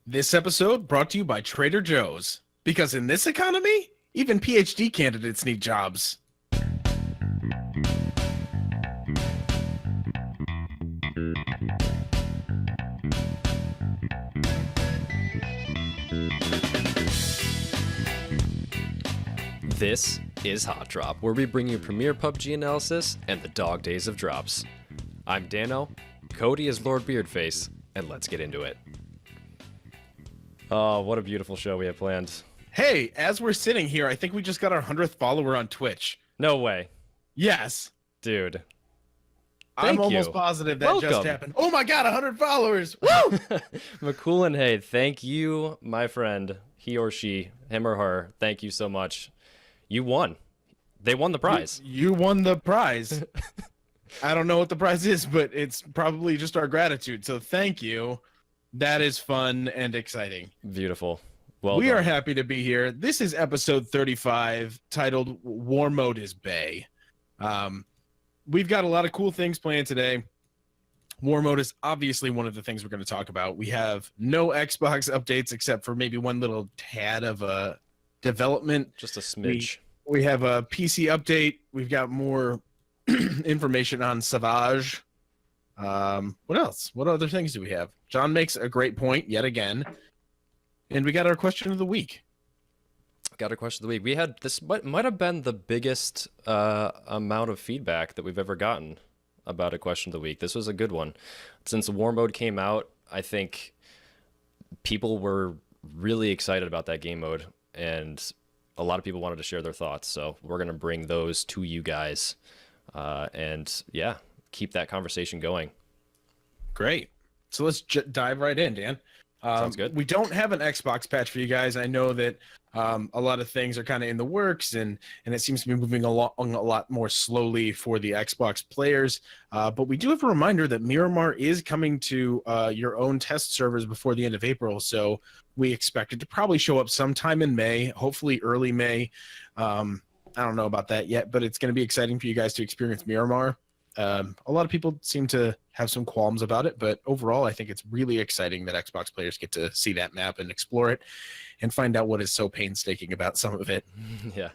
This episode brought to you by Trader Joe's. Because in this economy, even PhD candidates need jobs. This is Hot Drop, where we bring you premier PUBG analysis and the dog days of drops. I'm Dano, Cody is Lord Beardface, and let's get into it. Oh, what a beautiful show we have planned. Hey, as we're sitting here, I think we just got our 100th follower on Twitch. No way. Yes. Dude. I'm Thank almost you. positive that Welcome. just happened. Oh my god, 100 followers! Woo! McCoolin, hey, thank you, my friend. He or she, him or her, thank you so much. You won. They won the prize. You won the prize. I don't know what the prize is, but it's probably just our gratitude. So thank you. That is fun and exciting. Beautiful. Well We done. are happy to be here. This is episode 35, titled War Mode is Bay. We've got a lot of cool things planned today. War Mode is obviously one of the things we're going to talk about. We have no Xbox updates except for maybe one little tad of a development. Just a smidge. We have a PC update. We've got more information on Savage. What else? What other things do we have? John makes a great point yet again. And we got our question of the week. Got a question of the week. We had this might have been the biggest amount of feedback that we've ever gotten about a question of the week. This was a good one. Since War Mode came out, I think people were really excited about that game mode, and a lot of people wanted to share their thoughts. So we're gonna bring those to you guys, and yeah, keep that conversation going. Great. So let's dive right in, Dan. Sounds good. We don't have an Xbox patch for you guys. I know that a lot of things are kind of in the works, and it seems to be moving along a lot more slowly for the Xbox players. But we do have a reminder that Miramar is coming to your own test servers before the end of April. So we expect it to probably show up sometime in May, hopefully early May. I don't know about that yet, but it's going to be exciting for you guys to experience Miramar. A lot of people seem to have some qualms about it, but overall, I think it's really exciting that Xbox players get to see that map and explore it and find out what is so painstaking about some of it. Yeah,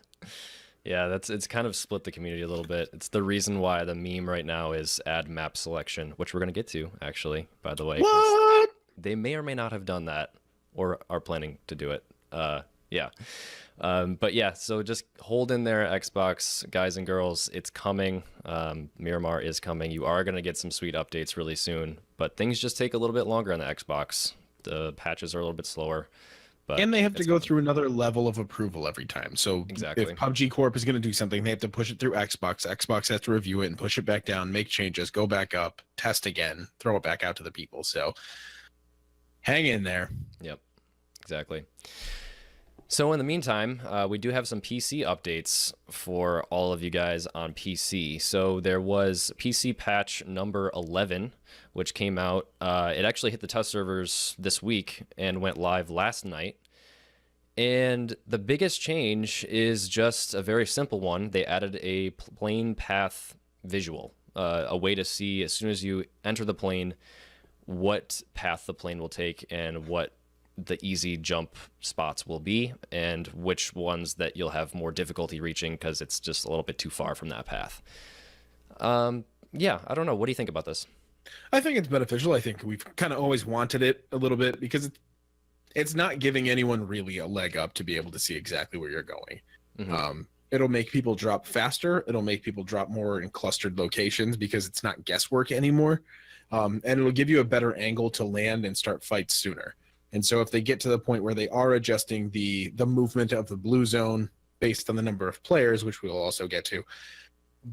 it's kind of split the community a little bit. It's the reason why the meme right now is add map selection, which we're going to get to, actually, by the way. What? They may or may not have done that or are planning to do it. Yeah. But yeah, so just hold in there, Xbox guys and girls. It's coming. Miramar is coming. You are going to get some sweet updates really soon, but things just take a little bit longer on the Xbox. The patches are a little bit slower. But And they have to go through another level of approval every time. So Exactly. if PUBG Corp is going to do something, they have to push it through Xbox. Xbox has to review it and push it back down, make changes, go back up, test again, throw it back out to the people. So hang in there. Yep, exactly. So in the meantime, we do have some PC updates for all of you guys on PC. So there was PC patch number 11, which came out. It actually hit the test servers this week and went live last night. And the biggest change is just a very simple one. They added a plane path visual, a way to see as soon as you enter the plane what path the plane will take and what the easy jump spots will be, and which ones that you'll have more difficulty reaching because it's just a little bit too far from that path. Yeah, I don't know. What do you think about this? I think it's beneficial. I think we've kind of always wanted it a little bit because it's not giving anyone really a leg up to be able to see exactly where you're going. Mhm. It'll make people drop faster. It'll make people drop more in clustered locations because it's not guesswork anymore. And it'll give you a better angle to land and start fights sooner. And so if they get to the point where they are adjusting the movement of the blue zone based on the number of players, which we'll also get to,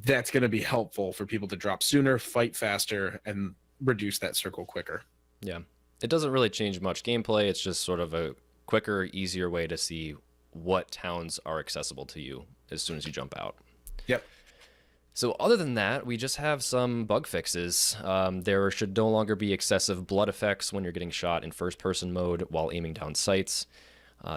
that's going to be helpful for people to drop sooner, fight faster, and reduce that circle quicker. Yeah, it doesn't really change much gameplay. It's just sort of a quicker, easier way to see what towns are accessible to you as soon as you jump out. Yep. So other than that, we just have some bug fixes. There should no longer be excessive blood effects when you're getting shot in first-person mode while aiming down sights.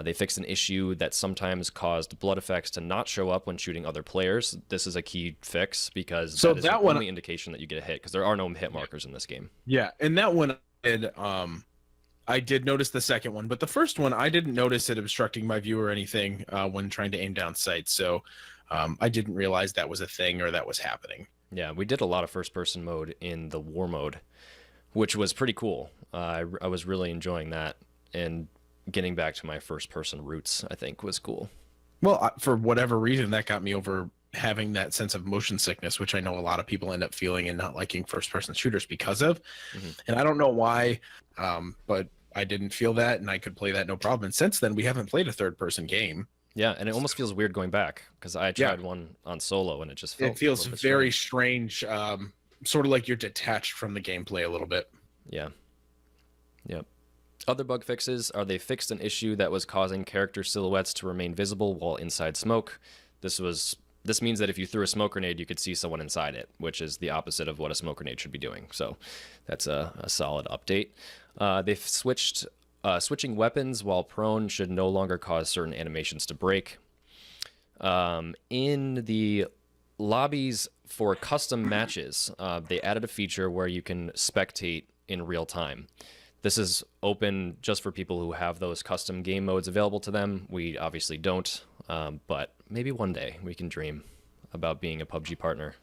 They fixed an issue that sometimes caused blood effects to not show up when shooting other players. This is a key fix because that is the only indication that you get a hit, because there are no hit markers in this game. Yeah, and that one I did notice the second one, but the first one, I didn't notice it obstructing my view or anything when trying to aim down sights. So I didn't realize that was a thing or that was happening. Yeah, we did a lot of first-person mode in the war mode, which was pretty cool. I was really enjoying that, and getting back to my first-person roots, I think, was cool. Well, for whatever reason, that got me over having that sense of motion sickness, which I know a lot of people end up feeling and not liking first-person shooters because of. And I don't know why, but I didn't feel that, and I could play that no problem. And since then, we haven't played a third-person game. Yeah, and it almost feels weird going back, because I tried one on solo, and it just felt it feels very strange, sort of like you're detached from the gameplay a little bit. Yeah. Yep. Other bug fixes are they fixed an issue that was causing character silhouettes to remain visible while inside smoke. This means that if you threw a smoke grenade, you could see someone inside it, which is the opposite of what a smoke grenade should be doing. So that's a solid update. They've switching weapons while prone should no longer cause certain animations to break. In the lobbies for custom matches, they added a feature where you can spectate in real time. This is open just for people who have those custom game modes available to them. We obviously don't, but maybe one day we can dream about being a PUBG partner.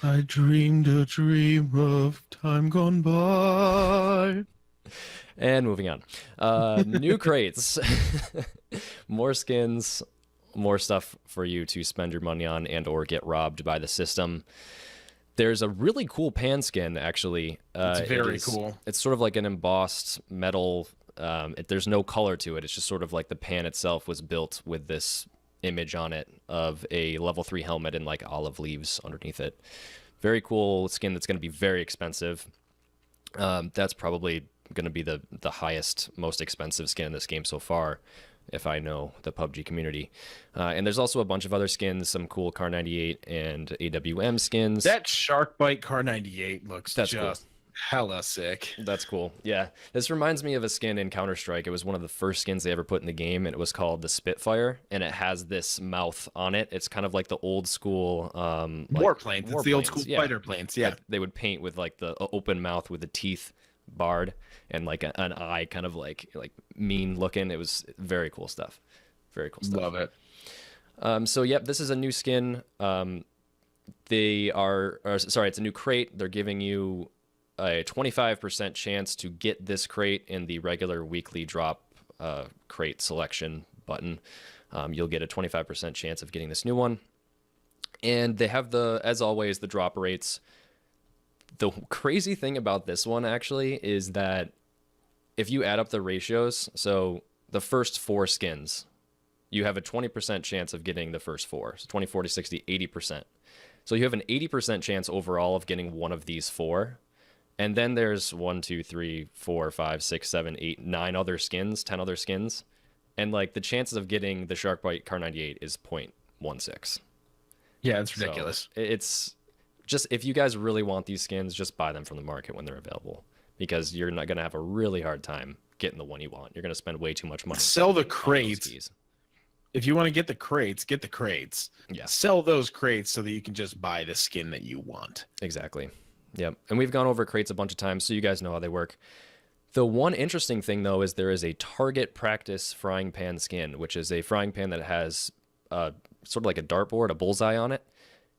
I dreamed a dream of time gone by. And moving on. New crates. More skins, more stuff for you to spend your money on and or get robbed by the system. There's a really cool pan skin, actually. It's very cool. It's sort of like an embossed metal. There's no color to it. It's just sort of like the pan itself was built with this image on it of a level 3 helmet and like olive leaves underneath it. Very cool skin that's going to be very expensive. That's probably going to be the highest, most expensive skin in this game so far, if I know the PUBG community. And there's also a bunch of other skins, some cool Car 98 and AWM skins. That shark bite Car 98 looks That's just hella sick. That's cool. Yeah. This reminds me of a skin in Counter-Strike. It was one of the first skins they ever put in the game, and it was called the Spitfire, and it has this mouth on it. It's kind of like the old school warplanes. It's the old school fighter planes. Yeah. They would paint with like the open mouth with the teeth barred and like an eye kind of like mean looking. It was very cool stuff. Very cool stuff. Love it. So yep, this is a new skin. It's a new crate. They're giving you a 25% chance to get this crate in the regular weekly drop crate selection button. You'll get a 25% chance of getting this new one. And they have as always, the drop rates. The crazy thing about this one actually is that if you add up the ratios, so the first 4 skins, you have a 20% chance of getting the first 4. So 20, 40, 60, 80%. So you have an 80% chance overall of getting one of these 4. And then there's 1, 2, 3, 4, 5, 6, 7, 8, 9 other skins, 10 other skins. And like the chances of getting the Sharkbite Car 98 is 0.16. Yeah, it's ridiculous. So it's just, if you guys really want these skins, just buy them from the market when they're available, because you're not going to have a really hard time getting the one you want. You're going to spend way too much money. Sell the crates. If you want to get the crates, get the crates. Yeah. Sell those crates so that you can just buy the skin that you want. Exactly. Yep. And we've gone over crates a bunch of times, so you guys know how they work. The one interesting thing, though, is there is a target practice frying pan skin, which is a frying pan that has sort of like a dartboard, a bullseye on it.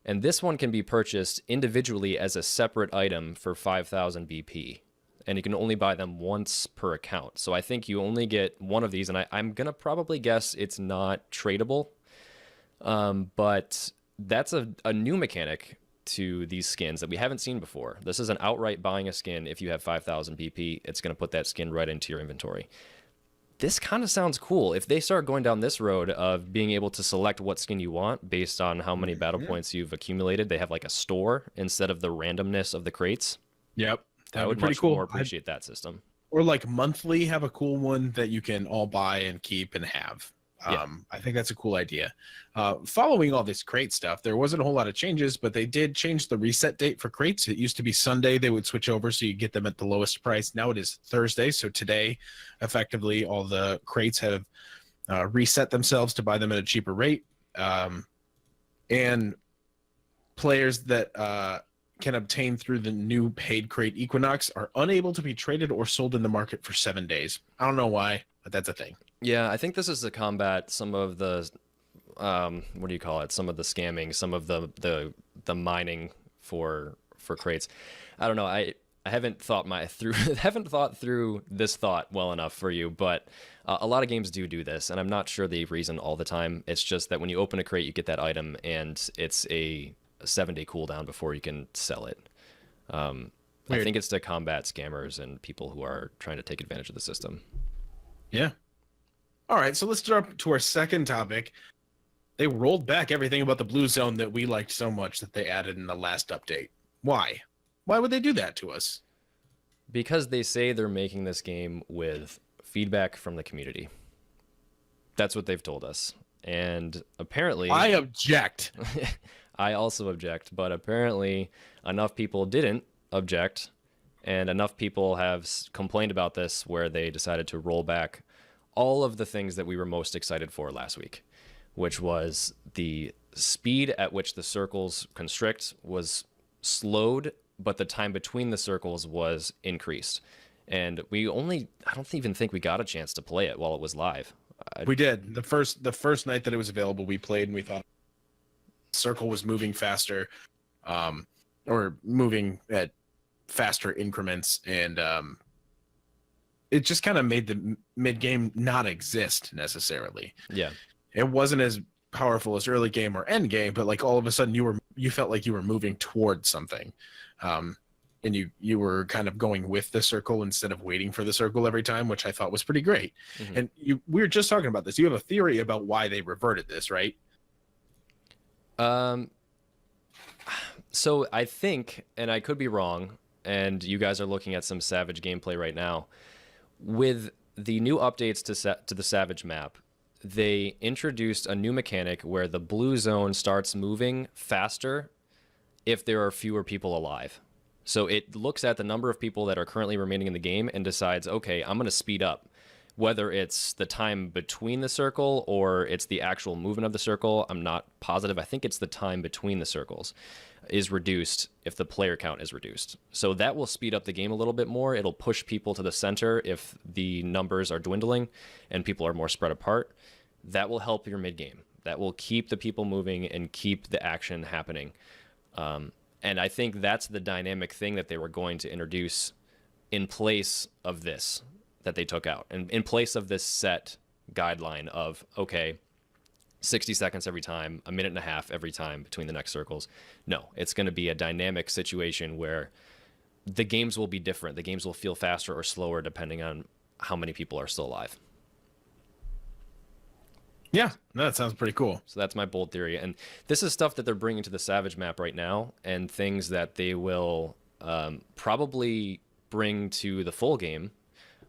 And this one can be purchased individually as a separate item for 5,000 BP. And you can only buy them once per account. So I think you only get one of these, and I'm going to probably guess it's not tradable. But that's a new mechanic to these skins that we haven't seen before. This is an outright buying a skin. If you have 5,000 BP, it's going to put that skin right into your inventory. This kind of sounds cool. If they start going down this road of being able to select what skin you want based on how many battle points you've accumulated, they have like a store instead of the randomness of the crates. Yep. I would much more appreciate that system. Or like monthly, have a cool one that you can all buy and keep and have. I think that's a cool idea. Following all this crate stuff, there wasn't a whole lot of changes, but they did change the reset date for crates. It used to be Sunday. They would switch over so you get them at the lowest price. Now it is Thursday. So today, effectively, all the crates have reset themselves to buy them at a cheaper rate. And players that can obtain through the new paid crate Equinox are unable to be traded or sold in the market for 7 days. I don't know why, but that's a thing. Yeah, I think this is to combat some of the what do you call it? Some of the scamming, some of the mining for crates. I don't know. I haven't thought haven't thought through this thought well enough for you, but a lot of games do this, and I'm not sure the reason all the time. It's just that when you open a crate, you get that item, and it's a 7-day cooldown before you can sell it. I think it's to combat scammers and people who are trying to take advantage of the system. Yeah. All right, so let's jump to our second topic. They rolled back everything about the blue zone that we liked so much that they added in the last update. Why? Why would they do that to us? Because they say they're making this game with feedback from the community. That's what they've told us. And apparently... I object. I also object, but apparently enough people didn't object, and enough people have complained about this where they decided to roll back all of the things that we were most excited for last week, which was the speed at which the circles constrict was slowed, but the time between the circles was increased. And I don't even think we got a chance to play it while it was live. We did. The first night that it was available, we played and we thought the circle was moving faster, or moving at faster increments, and it just kind of made the mid game not exist necessarily. Yeah. It wasn't as powerful as early game or end game, but like all of a sudden you felt like you were moving towards something. And you were kind of going with the circle instead of waiting for the circle every time, which I thought was pretty great. Mm-hmm. And we were just talking about this. You have a theory about why they reverted this, right? So I think, and I could be wrong, and you guys are looking at some Savage gameplay right now, with the new updates to the Savage map, they introduced a new mechanic where the blue zone starts moving faster if there are fewer people alive. So it looks at the number of people that are currently remaining in the game and decides, okay, I'm going to speed up. Whether it's the time between the circle or it's the actual movement of the circle, I'm not positive. I think it's the time between the circles is reduced if the player count is reduced. So that will speed up the game a little bit more. It'll push people to the center if the numbers are dwindling and people are more spread apart. That will help your mid game. That will keep the people moving and keep the action happening. And I think that's the dynamic thing that they were going to introduce in place of this that they took out. And in place of this set guideline of, okay, 60 seconds every time, a minute and a half every time between the next circles. No, it's going to be a dynamic situation where the games will be different. The games will feel faster or slower depending on how many people are still alive. Yeah, that sounds pretty cool. So that's my bold theory. And this is stuff that they're bringing to the Savage map right now, and things that they will probably bring to the full game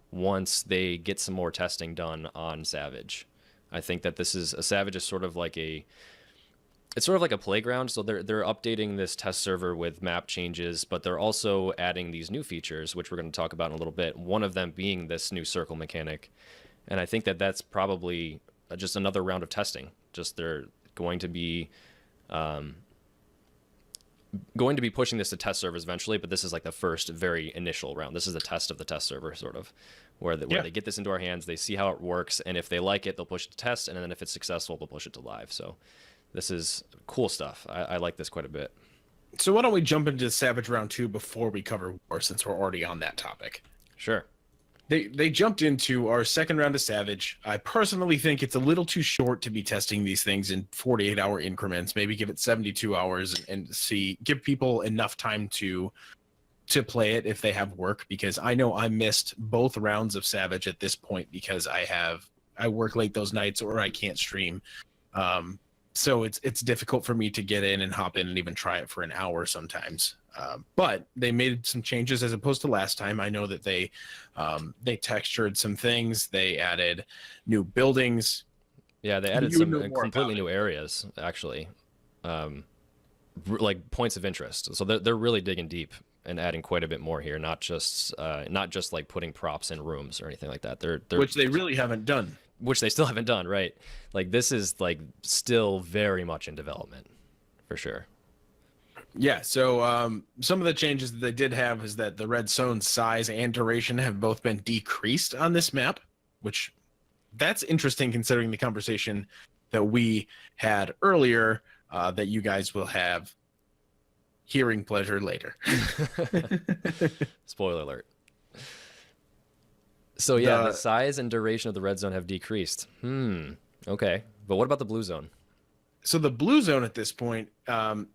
once they get some more testing done on Savage. I think that Savage is sort of like it's sort of like a playground. So they're updating this test server with map changes, but they're also adding these new features, which we're going to talk about in a little bit. One of them being this new circle mechanic. And I think that that's probably just another round of testing. Just they're going to be pushing this to test servers eventually, but this is like the first very initial round. This is the test of the test server, sort of, where they get this into our hands, they see how it works, and if they like it, they'll push it to test, and then if it's successful, they'll push it to live. So this is cool stuff. I like this quite a bit. So why don't we jump into Savage Round 2 before we cover War, since we're already on that topic? Sure. They jumped into our second round of Savage. I personally think it's a little too short to be testing these things in 48-hour increments. Maybe give it 72 hours and give people enough time to play it if they have work, because I know I missed both rounds of Savage at this point because I work late those nights or I can't stream. So it's difficult for me to get in and hop in and even try it for an hour sometimes. But they made some changes as opposed to last time. I know that they textured some things. They added new buildings. Yeah, they added some completely new areas, actually, like points of interest. So they're really digging deep and adding quite a bit more here. Not just like putting props in rooms or anything like that. Which they really haven't done. Which they still haven't done, right? Like this is like still very much in development, for sure. Yeah, so some of the changes that they did have is that the red zone size and duration have both been decreased on this map, which that's interesting considering the conversation that we had earlier that you guys will have hearing pleasure later. Spoiler alert. So yeah, the size and duration of the red zone have decreased. Okay. But what about the blue zone? So the blue zone at this point,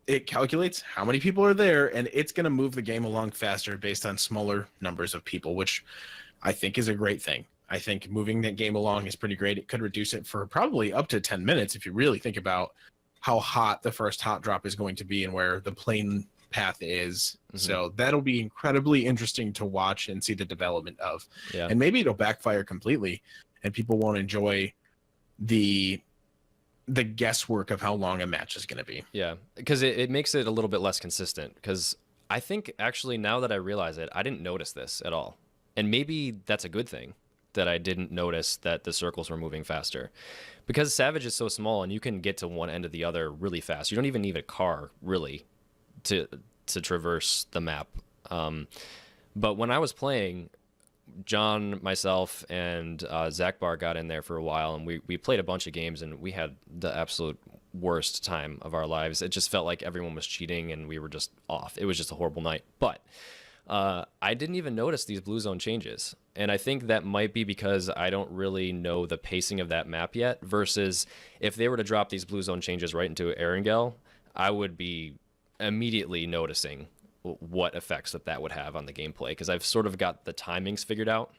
it calculates how many people are there, and it's going to move the game along faster based on smaller numbers of people, which I think is a great thing. I think moving that game along is pretty great. It could reduce it for probably up to 10 minutes if you really think about how hot the first hot drop is going to be and where the plane path is. So that'll be incredibly interesting to watch and see the development of. Yeah. And maybe it'll backfire completely and people won't enjoy the guesswork of how long a match is going to be. Yeah, because it makes it a little bit less consistent. Because I think actually now that I realize it, I didn't notice this at all. And maybe that's a good thing that I didn't notice that the circles were moving faster. Because Savage is so small and you can get to one end of the other really fast. You don't even need a car really to traverse the map. But when I was playing, John, myself, and Zach Bar got in there for a while, and we played a bunch of games, and we had the absolute worst time of our lives. It just felt like everyone was cheating, and we were just off. It was just a horrible night. But I didn't even notice these blue zone changes, and I think that might be because I don't really know the pacing of that map yet, versus if they were to drop these blue zone changes right into Erangel, I would be immediately noticing what effects that would have on the gameplay, because I've sort of got the timings figured out,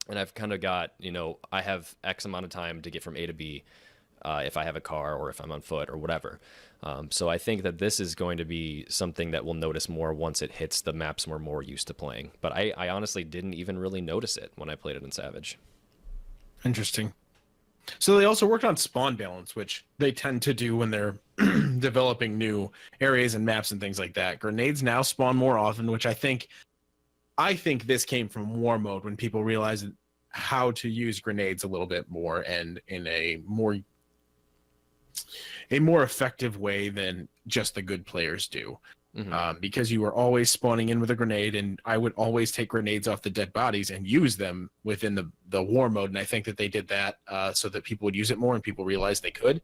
and I've kind of got, I have X amount of time to get from A to B if I have a car or if I'm on foot or whatever. So I think that this is going to be something that we'll notice more once it hits the maps we're more used to playing. But I honestly didn't even really notice it when I played it in Savage. Interesting. So they also worked on spawn balance, which they tend to do when they're developing new areas and maps and things like that. Grenades now spawn more often, which I think this came from war mode, when people realized how to use grenades a little bit more and in a more effective way than just the good players do. Because you were always spawning in with a grenade, and I would always take grenades off the dead bodies and use them within the war mode. And I think that they did that so that people would use it more and people realized they could.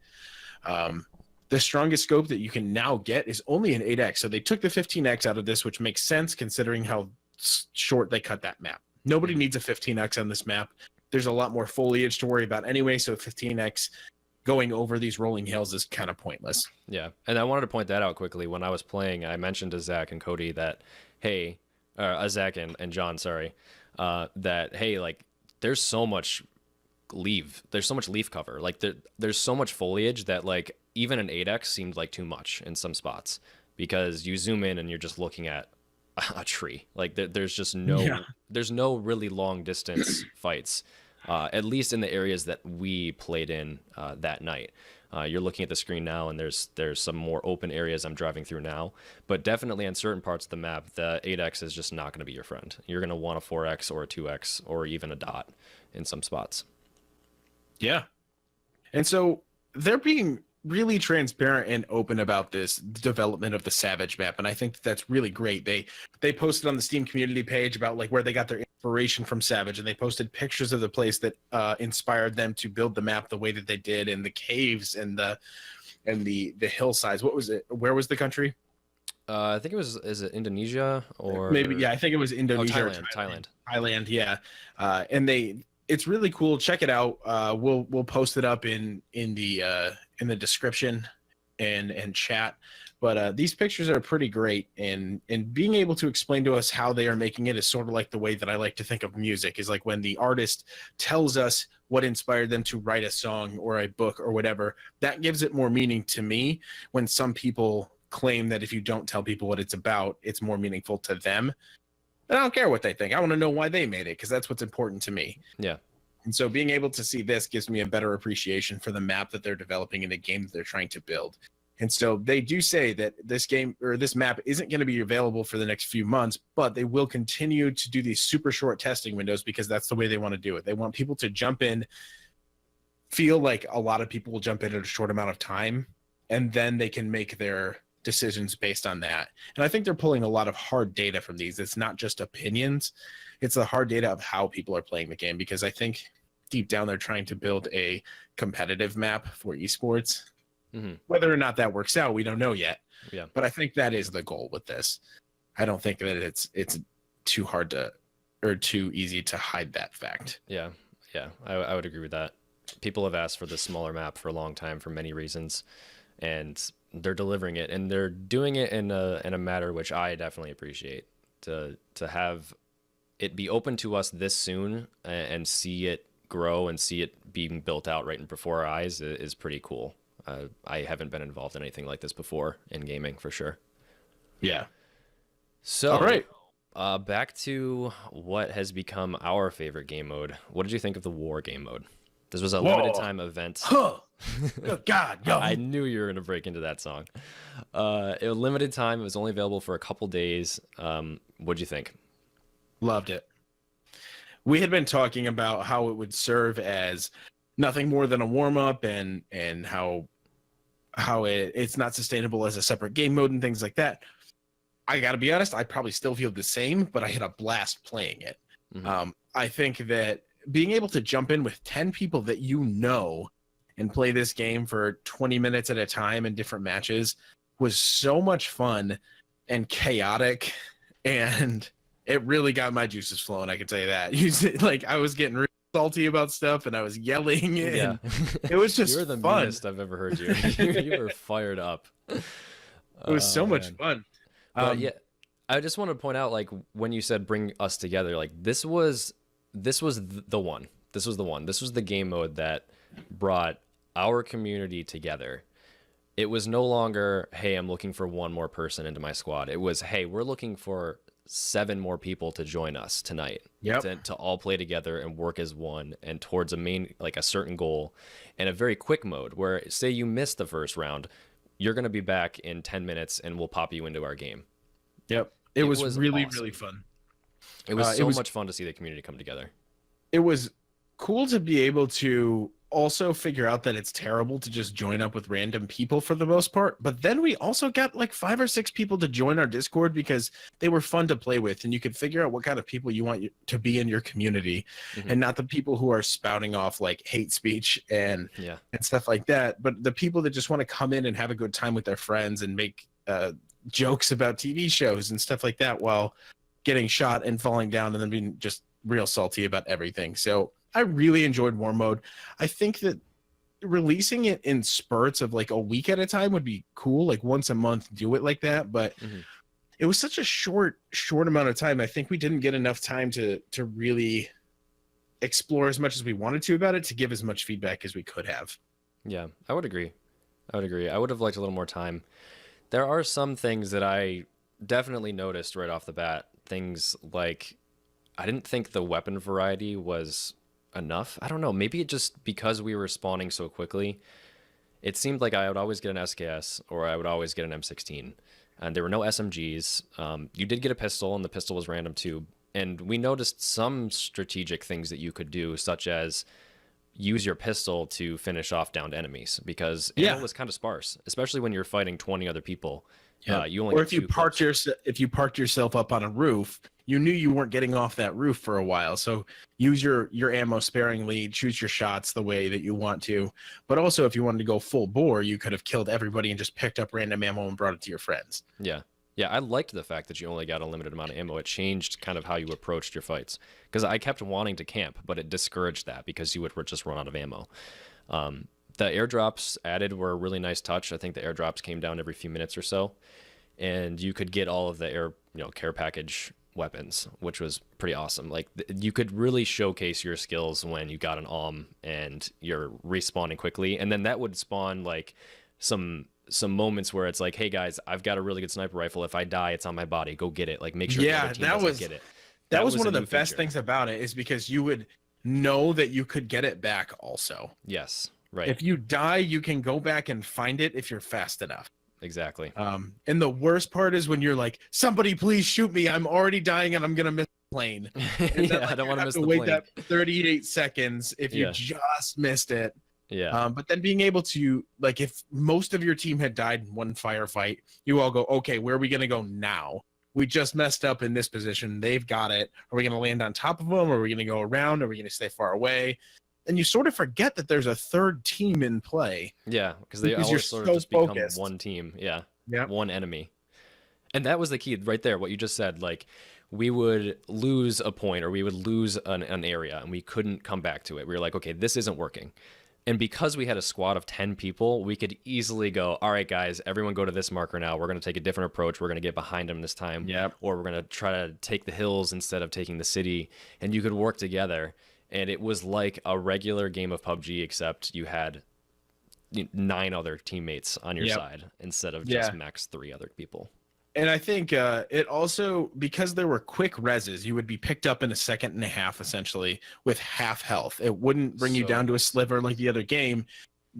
The strongest scope that you can now get is only an 8x. So they took the 15x out of this, which makes sense considering how short they cut that map. Nobody needs a 15x on this map. There's a lot more foliage to worry about anyway, so 15x going over these rolling hills is kind of pointless. Yeah, and I wanted to point that out quickly. When I was playing, I mentioned to Zach and Cody that, hey, Zach and John, sorry, that, hey, like, there's so much leaf cover. Like, there's so much foliage that, like, even an 8x seemed like too much in some spots, because you zoom in and you're just looking at a tree. Like, there's just there's no really long distance fights. At least in the areas that we played in that night. You're looking at the screen now, and there's some more open areas I'm driving through now. But definitely on certain parts of the map, the 8x is just not going to be your friend. You're going to want a 4x or a 2x or even a dot in some spots. Yeah. And so they're being really transparent and open about this development of the Savage map, and I think that's really great. They posted on the Steam community page about like where they got their inspiration from Savage, and they posted pictures of the place that inspired them to build the map the way that they did, and the caves and the hillsides. What was it? Where was the country? I think is it Indonesia or maybe, yeah, I think it was Indonesia. Oh, Thailand. Thailand, yeah. And it's really cool. Check it out. We'll post it up in the description and chat. But these pictures are pretty great, and being able to explain to us how they are making it is sort of like the way that I like to think of music, is like when the artist tells us what inspired them to write a song or a book or whatever. That gives it more meaning to me, when some people claim that if you don't tell people what it's about, it's more meaningful to them. And I don't care what they think. I want to know why they made it, because that's what's important to me. Yeah. And so being able to see this gives me a better appreciation for the map that they're developing and the game that they're trying to build. And so they do say that this game or this map isn't going to be available for the next few months, but they will continue to do these super short testing windows, because that's the way they want to do it. They want people to jump in, feel like a lot of people will jump in at a short amount of time, and then they can make their decisions based on that. And I think they're pulling a lot of hard data from these. It's not just opinions, it's the hard data of how people are playing the game, because I think deep down they're trying to build a competitive map for esports. Whether or not that works out, we don't know yet. Yeah. But I think that is the goal with this. I don't think that it's too hard to, or too easy to hide that fact. Yeah. I would agree with that. People have asked for this smaller map for a long time for many reasons, and they're delivering it, and they're doing it in a manner which I definitely appreciate. To have it be open to us this soon and see it grow and see it being built out right before our eyes is pretty cool. I haven't been involved in anything like this before in gaming, for sure. Yeah. So, all right. Back to what has become our favorite game mode. What did you think of the war game mode? This was a limited time event. Huh. Good God, yo. I knew you were going to break into that song. It was limited time. It was only available for a couple days. What'd you think? Loved it. We had been talking about how it would serve as nothing more than a warm-up, and how it's not sustainable as a separate game mode and things like that. I gotta be honest, I probably still feel the same, but I had a blast playing it. I think that being able to jump in with 10 people that you know and play this game for 20 minutes at a time in different matches was so much fun and chaotic, and it really got my juices flowing, I can tell you that. Like, I was getting really salty about stuff, and I was yelling, Yeah. and it was just You're the fun. meanest I've ever heard you. You were fired up. It was so much fun. But yeah, I just want to point out, like, when you said bring us together, like, this was the one. This was the one. This was the game mode that brought our community together. It was no longer, hey, I'm looking for one more person into my squad. It was, hey, we're looking for 7 more people to join us tonight. Yep. To all play together and work as one and towards a certain goal, and a very quick mode where, say you missed the first round, you're going to be back in 10 minutes and we'll pop you into our game. Yep. It was really, awesome. really fun. It was so much fun to see the community come together. It was cool to be able to also figure out that it's terrible to just join up with random people for the most part. But then we also got like 5 or 6 people to join our Discord because they were fun to play with, and you could figure out what kind of people you want to be in your community, and not the people who are spouting off like hate speech and stuff like that, but the people that just want to come in and have a good time with their friends and make jokes about TV shows and stuff like that while getting shot and falling down and then being just real salty about everything. So I really enjoyed War Mode. I think that releasing it in spurts of like a week at a time would be cool. Like once a month, do it like that. But it was such a short amount of time. I think we didn't get enough time to really explore as much as we wanted to about it, to give as much feedback as we could have. Yeah, I would agree. I would have liked a little more time. There are some things that I definitely noticed right off the bat. Things like, I didn't think the weapon variety was enough. I don't know. Maybe it just because we were spawning so quickly, it seemed like I would always get an SKS or I would always get an M16. And there were no SMGs. You did get a pistol, and the pistol was random too. And we noticed some strategic things that you could do, such as use your pistol to finish off downed enemies, because ammo was kind of sparse, especially when you're fighting 20 other people. You only or if you parked yourself up on a roof, you knew you weren't getting off that roof for a while. So use your ammo sparingly, choose your shots the way that you want to. But also, if you wanted to go full bore, you could have killed everybody and just picked up random ammo and brought it to your friends. Yeah, I liked the fact that you only got a limited amount of ammo. It changed kind of how you approached your fights, because I kept wanting to camp, but it discouraged that because you would just run out of ammo. The airdrops added were a really nice touch. I think the airdrops came down every few minutes or so, and you could get all of the care package weapons, which was pretty awesome. Like, you could really showcase your skills when you got an and you're respawning quickly, and then that would spawn like some moments where it's like, hey guys, I've got a really good sniper rifle. If I die, it's on my body. Go get it. Like, make sure the other team doesn't get it. That was one of the best things about it, is because you would know that you could get it back also. Yes, right. If you die, you can go back and find it if you're fast enough. Exactly. And the worst part is when you're like, somebody please shoot me, I'm already dying and I'm gonna miss the plane. And I don't want to miss the wait plane. that 38 seconds if you just missed it. Yeah. But then being able to, like, if most of your team had died in one firefight, you all go, okay, where are we going to go now? We just messed up in this position. They've got it. Are we going to land on top of them? Are we going to go around? Are we going to stay far away? And you sort of forget that there's a third team in play. Yeah, because they Because always you're sort so of just become focused. one team. Yeah. Yeah. One enemy. And that was the key right there, what you just said. Like, we would lose a point or we would lose an area and we couldn't come back to it. We were like, okay, this isn't working. And because we had a squad of 10 people, we could easily go, all right, guys, everyone go to this marker now. We're going to take a different approach. We're going to get behind them this time. Yep. Or we're going to try to take the hills instead of taking the city. And you could work together. And it was like a regular game of PUBG, except you had 9 other teammates on your side instead of just max 3 other people. And I think it also, because there were quick reses, you would be picked up in a second and a half, essentially, with half health. It wouldn't bring you down to a sliver like the other game.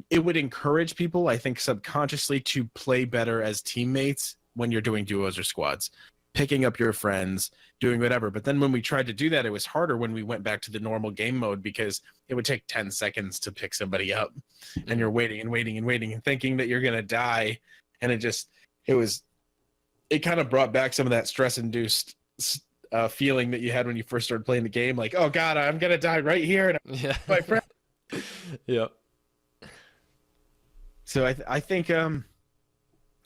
It would encourage people, I think, subconsciously to play better as teammates when you're doing duos or squads, picking up your friends, doing whatever. But then when we tried to do that, it was harder when we went back to the normal game mode because it would take 10 seconds to pick somebody up. And you're waiting and waiting and waiting and thinking that you're going to die. And it kind of brought back some of that stress-induced feeling that you had when you first started playing the game. Like, oh God, I'm going to die right here. And my friend. Yep. So I think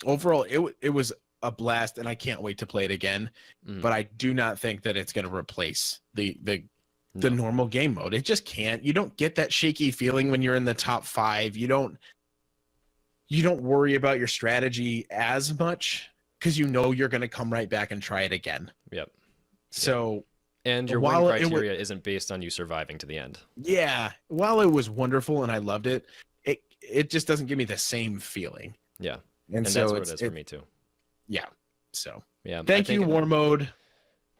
overall it was a blast, and I can't wait to play it again. But I do not think that it's going to replace the normal game mode. It just can't. You don't get that shaky feeling when you're in the top 5. You don't worry about your strategy as much because you know you're going to come right back and try it again. Yep. So, and your win criteria isn't based on you surviving to the end. Yeah. While it was wonderful and I loved it, it just doesn't give me the same feeling. Yeah. And so that's what it is for me too. Yeah. So yeah. Thank you, War Mode.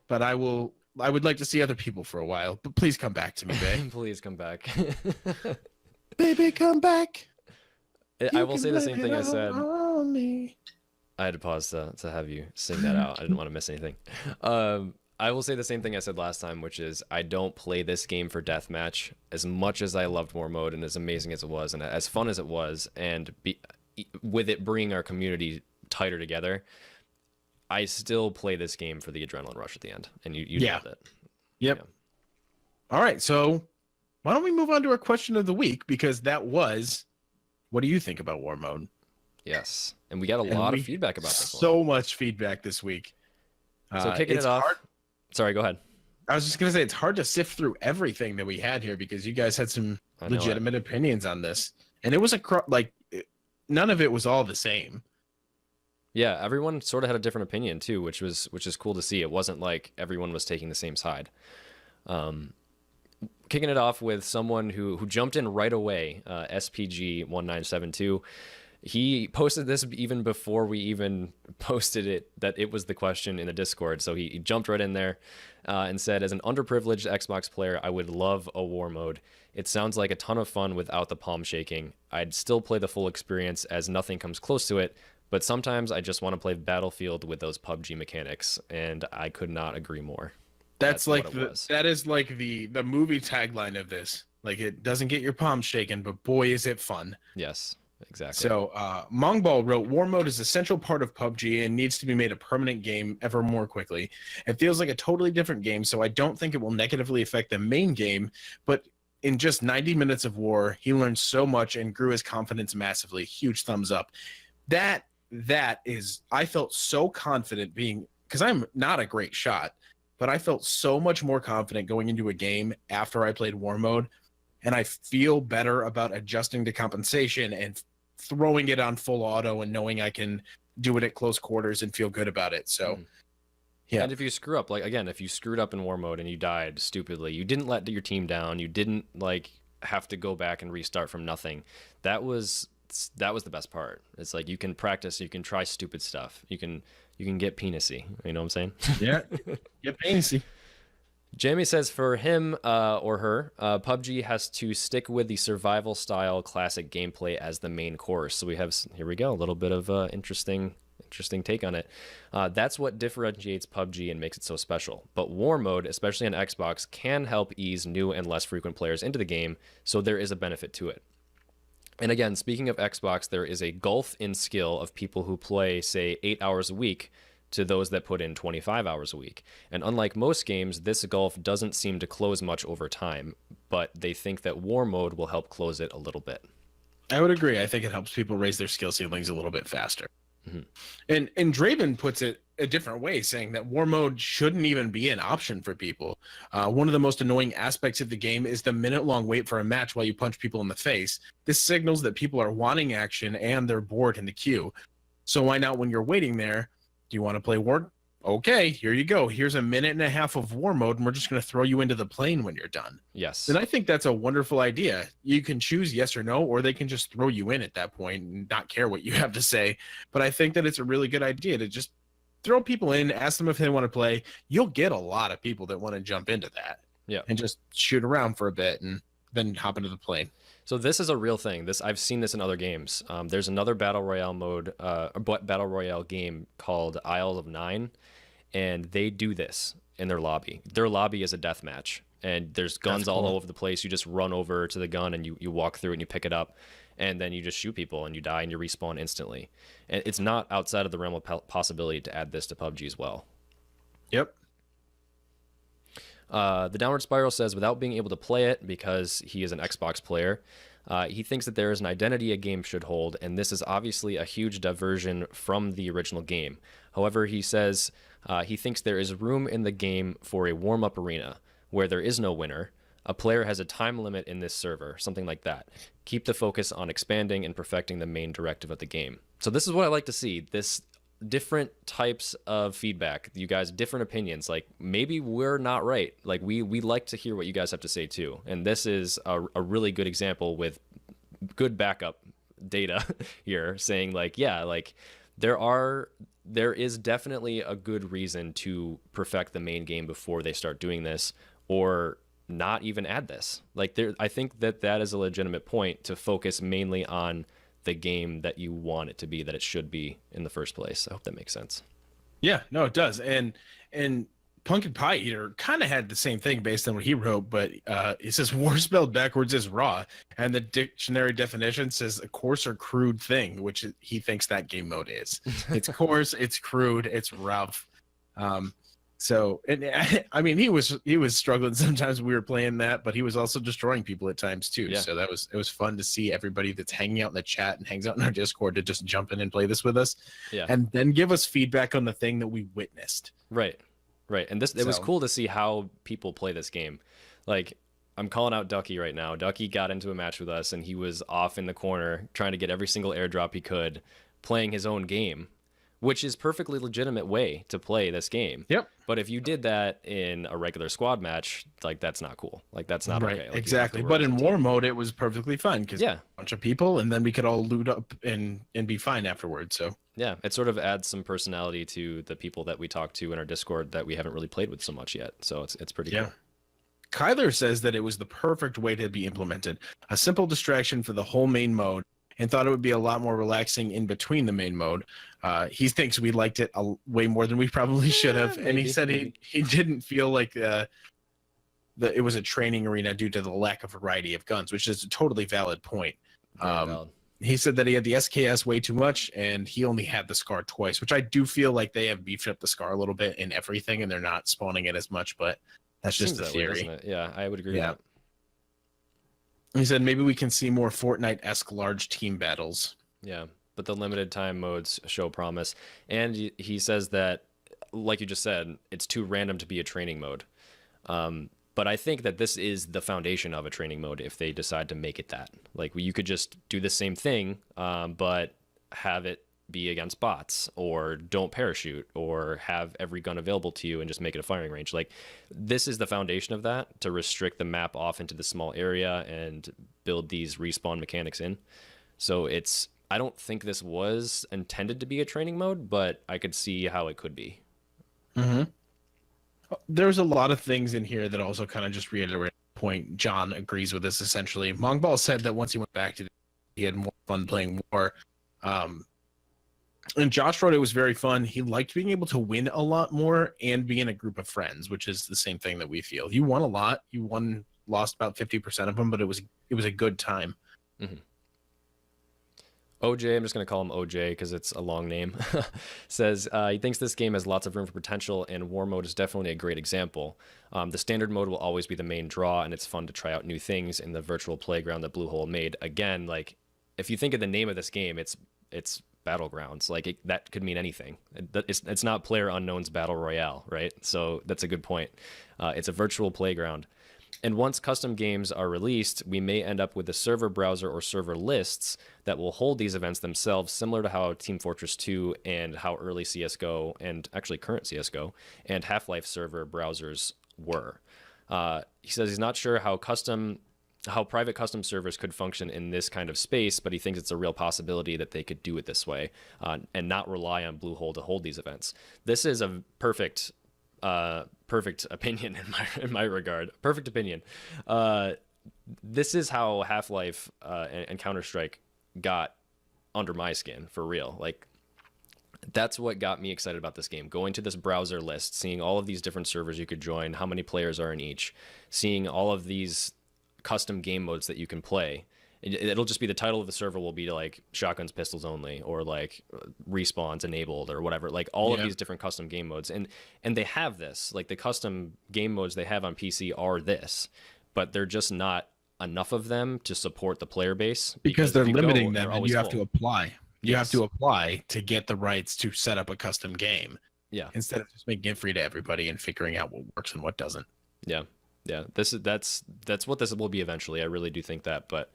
But I would like to see other people for a while. But please come back to me, babe. Please come back. Baby, come back. I will say the same thing I said. I had to pause to have you sing that out. I didn't want to miss anything. I will say the same thing I said last time, which is I don't play this game for deathmatch. As much as I loved War Mode and as amazing as it was and as fun as it was, and with it bringing our community tighter together, I still play this game for the adrenaline rush at the end. And you nailed it. Yep. Yeah. All right. So why don't we move on to our question of the week? Because that was, what do you think about War Mode? Yes. And we got a lot of feedback about this one. So much feedback this week. So kicking it off. Sorry, go ahead. I was just going to say, it's hard to sift through everything that we had here because you guys had some legitimate opinions on this. And it was none of it was all the same. Yeah, everyone sort of had a different opinion too, which is cool to see. It wasn't like everyone was taking the same side. Kicking it off with someone who jumped in right away, SPG1972. He posted this even before we even posted it, that it was the question in the Discord. So he jumped right in there and said, as an underprivileged Xbox player, I would love a War Mode. It sounds like a ton of fun without the palm shaking. I'd still play the full experience as nothing comes close to it, but sometimes I just want to play Battlefield with those PUBG mechanics, and I could not agree more. That is like the movie tagline of this. Like, it doesn't get your palms shaken, but boy, is it fun. Yes. Exactly. So Mongball wrote, War Mode is a central part of PUBG and needs to be made a permanent game ever more quickly. It feels like a totally different game, so I don't think it will negatively affect the main game, but in just 90 minutes of war, he learned so much and grew his confidence massively. Huge thumbs up. That is, I felt so confident because I'm not a great shot, but I felt so much more confident going into a game after I played War Mode, and I feel better about adjusting to compensation and throwing it on full auto and knowing I can do it at close quarters and feel good about it. So, yeah. And if you screw up, if you screwed up in War Mode and you died stupidly, you didn't let your team down, you didn't have to go back and restart from nothing. That was the best part. It's like you can practice, you can try stupid stuff. You can get penisy. You know what I'm saying? Yeah. Get penisy. Jamie says for him or her, PUBG has to stick with the survival style classic gameplay as the main course. So here we go, a little bit of interesting take on it. That's what differentiates PUBG and makes it so special. But War Mode, especially on Xbox, can help ease new and less frequent players into the game, so there is a benefit to it. And again, speaking of Xbox, there is a gulf in skill of people who play, say, 8 hours a week to those that put in 25 hours a week. And unlike most games, this gulf doesn't seem to close much over time, but they think that War Mode will help close it a little bit. I would agree. I think it helps people raise their skill ceilings a little bit faster. Mm-hmm. And Draven puts it a different way, saying that War Mode shouldn't even be an option for people. One of the most annoying aspects of the game is the minute-long wait for a match while you punch people in the face. This signals that people are wanting action and they're bored in the queue. So why not, when you're waiting there, do you want to play War? Okay, here you go. Here's a minute and a half of War Mode, and we're just going to throw you into the plane when you're done. Yes. And I think that's a wonderful idea. You can choose yes or no, or they can just throw you in at that point and not care what you have to say. But I think that it's a really good idea to just throw people in, ask them if they want to play. You'll get a lot of people that want to jump into that. Yeah. And just shoot around for a bit and then hop into the plane. So this is a real thing. I've seen this in other games. There's another battle royale mode, battle royale game called Isle of Nine, and they do this in their lobby. Their lobby is a death match, and there's guns all over the place. You just run over to the gun and you walk through it and you pick it up, and then you just shoot people and you die and you respawn instantly. And it's not outside of the realm of possibility to add this to PUBG as well. Yep. The Downward Spiral says, without being able to play it because he is an Xbox player, he thinks that there is an identity a game should hold, and this is obviously a huge diversion from the original game. However, he says he thinks there is room in the game for a warm-up arena where there is no winner. A player has a time limit in this server, something like that. Keep the focus on expanding and perfecting the main directive of the game. So this is what I like to see. This different types of feedback, you guys, different opinions. Like, maybe we're not right. Like, we like to hear what you guys have to say too. And this is a really good example with good backup data here, saying like, yeah, like there is definitely a good reason to perfect the main game before they start doing this, or not even add this. Like, I think that is a legitimate point, to focus mainly on the game that you want it to be, that it should be in the first place. I hope that makes sense. Yeah, no, it does. And Pumpkin Pie Eater kind of had the same thing based on what he wrote, but it says war spelled backwards is raw, and the dictionary definition says a coarse or crude thing, which he thinks that game mode is. It's coarse, it's crude, it's rough. So, and I mean, he was struggling sometimes when we were playing that, but he was also destroying people at times too. Yeah. So it was fun to see everybody that's hanging out in the chat and hangs out in our Discord to just jump in and play this with us, and then give us feedback on the thing that we witnessed. Right. And it was cool to see how people play this game. Like, I'm calling out Ducky right now. Ducky got into a match with us, and he was off in the corner trying to get every single airdrop he could, playing his own game, which is perfectly legitimate way to play this game. Yep. But if you did that in a regular squad match, like, that's not cool. Like, that's not right. okay. Like, exactly. But in war mode, it was perfectly fun because a bunch of people, and then we could all loot up and be fine afterwards. So yeah, it sort of adds some personality to the people that we talk to in our Discord that we haven't really played with so much yet. So it's pretty cool. Kyler says that it was the perfect way to be implemented, a simple distraction for the whole main mode, and thought it would be a lot more relaxing in between the main mode. He thinks we liked it way more than we probably should have, and he said he didn't feel like it was a training arena due to the lack of variety of guns, which is a totally valid point. Valid. He said that he had the SKS way too much, and he only had the SCAR twice, which I do feel like they have beefed up the SCAR a little bit in everything, and they're not spawning it as much, but that's just a theory. Way, doesn't it? Yeah, I would agree with that. He said maybe we can see more Fortnite-esque large team battles. Yeah, but the limited time modes show promise. And he says that, like you just said, it's too random to be a training mode. But I think that this is the foundation of a training mode if they decide to make it that. Like, you could just do the same thing, but have it be against bots, or don't parachute, or have every gun available to you and just make it a firing range. Like, this is the foundation of that, to restrict the map off into the small area and build these respawn mechanics in. So I don't think this was intended to be a training mode, but I could see how it could be. Mm-hmm. There's a lot of things in here that also kind of just reiterate the point. John agrees with this essentially. Mongball said that once he went back to he had more fun playing war. And Josh wrote it was very fun. He liked being able to win a lot more and be in a group of friends, which is the same thing that we feel. You won a lot. You lost about 50% of them, but it was a good time. Mm-hmm. OJ, I'm just going to call him OJ because it's a long name, says he thinks this game has lots of room for potential, and War Mode is definitely a great example. The standard mode will always be the main draw, and it's fun to try out new things in the virtual playground that Bluehole made. Again, like, if you think of the name of this game, it's Battlegrounds. Like, that could mean anything. It's not Player Unknown's Battle Royale, right? So that's a good point. It's a virtual playground. And once custom games are released, we may end up with a server browser or server lists that will hold these events themselves, similar to how Team Fortress 2 and how early CSGO and actually current CSGO and Half-Life server browsers were. He says he's not sure how private custom servers could function in this kind of space, but he thinks it's a real possibility that they could do it this way and not rely on Bluehole to hold these events. This is a perfect opinion in my regard. Perfect opinion. This is how Half-Life and Counter-Strike got under my skin, for real. Like, that's what got me excited about this game. Going to this browser list, seeing all of these different servers you could join, how many players are in each, seeing all of these custom game modes that you can play. It'll just be the title of the server will be like shotguns, pistols only, or like respawns enabled or whatever, like all of these different custom game modes. And they have this, like the custom game modes they have on PC are this, but they're just not enough of them to support the player base because they're limiting them, and you have full. to apply. You have to apply to get the rights to set up a custom game. Yeah. Instead of just making it free to everybody and figuring out what works and what doesn't. Yeah. Yeah. That's what this will be eventually. I really do think that, but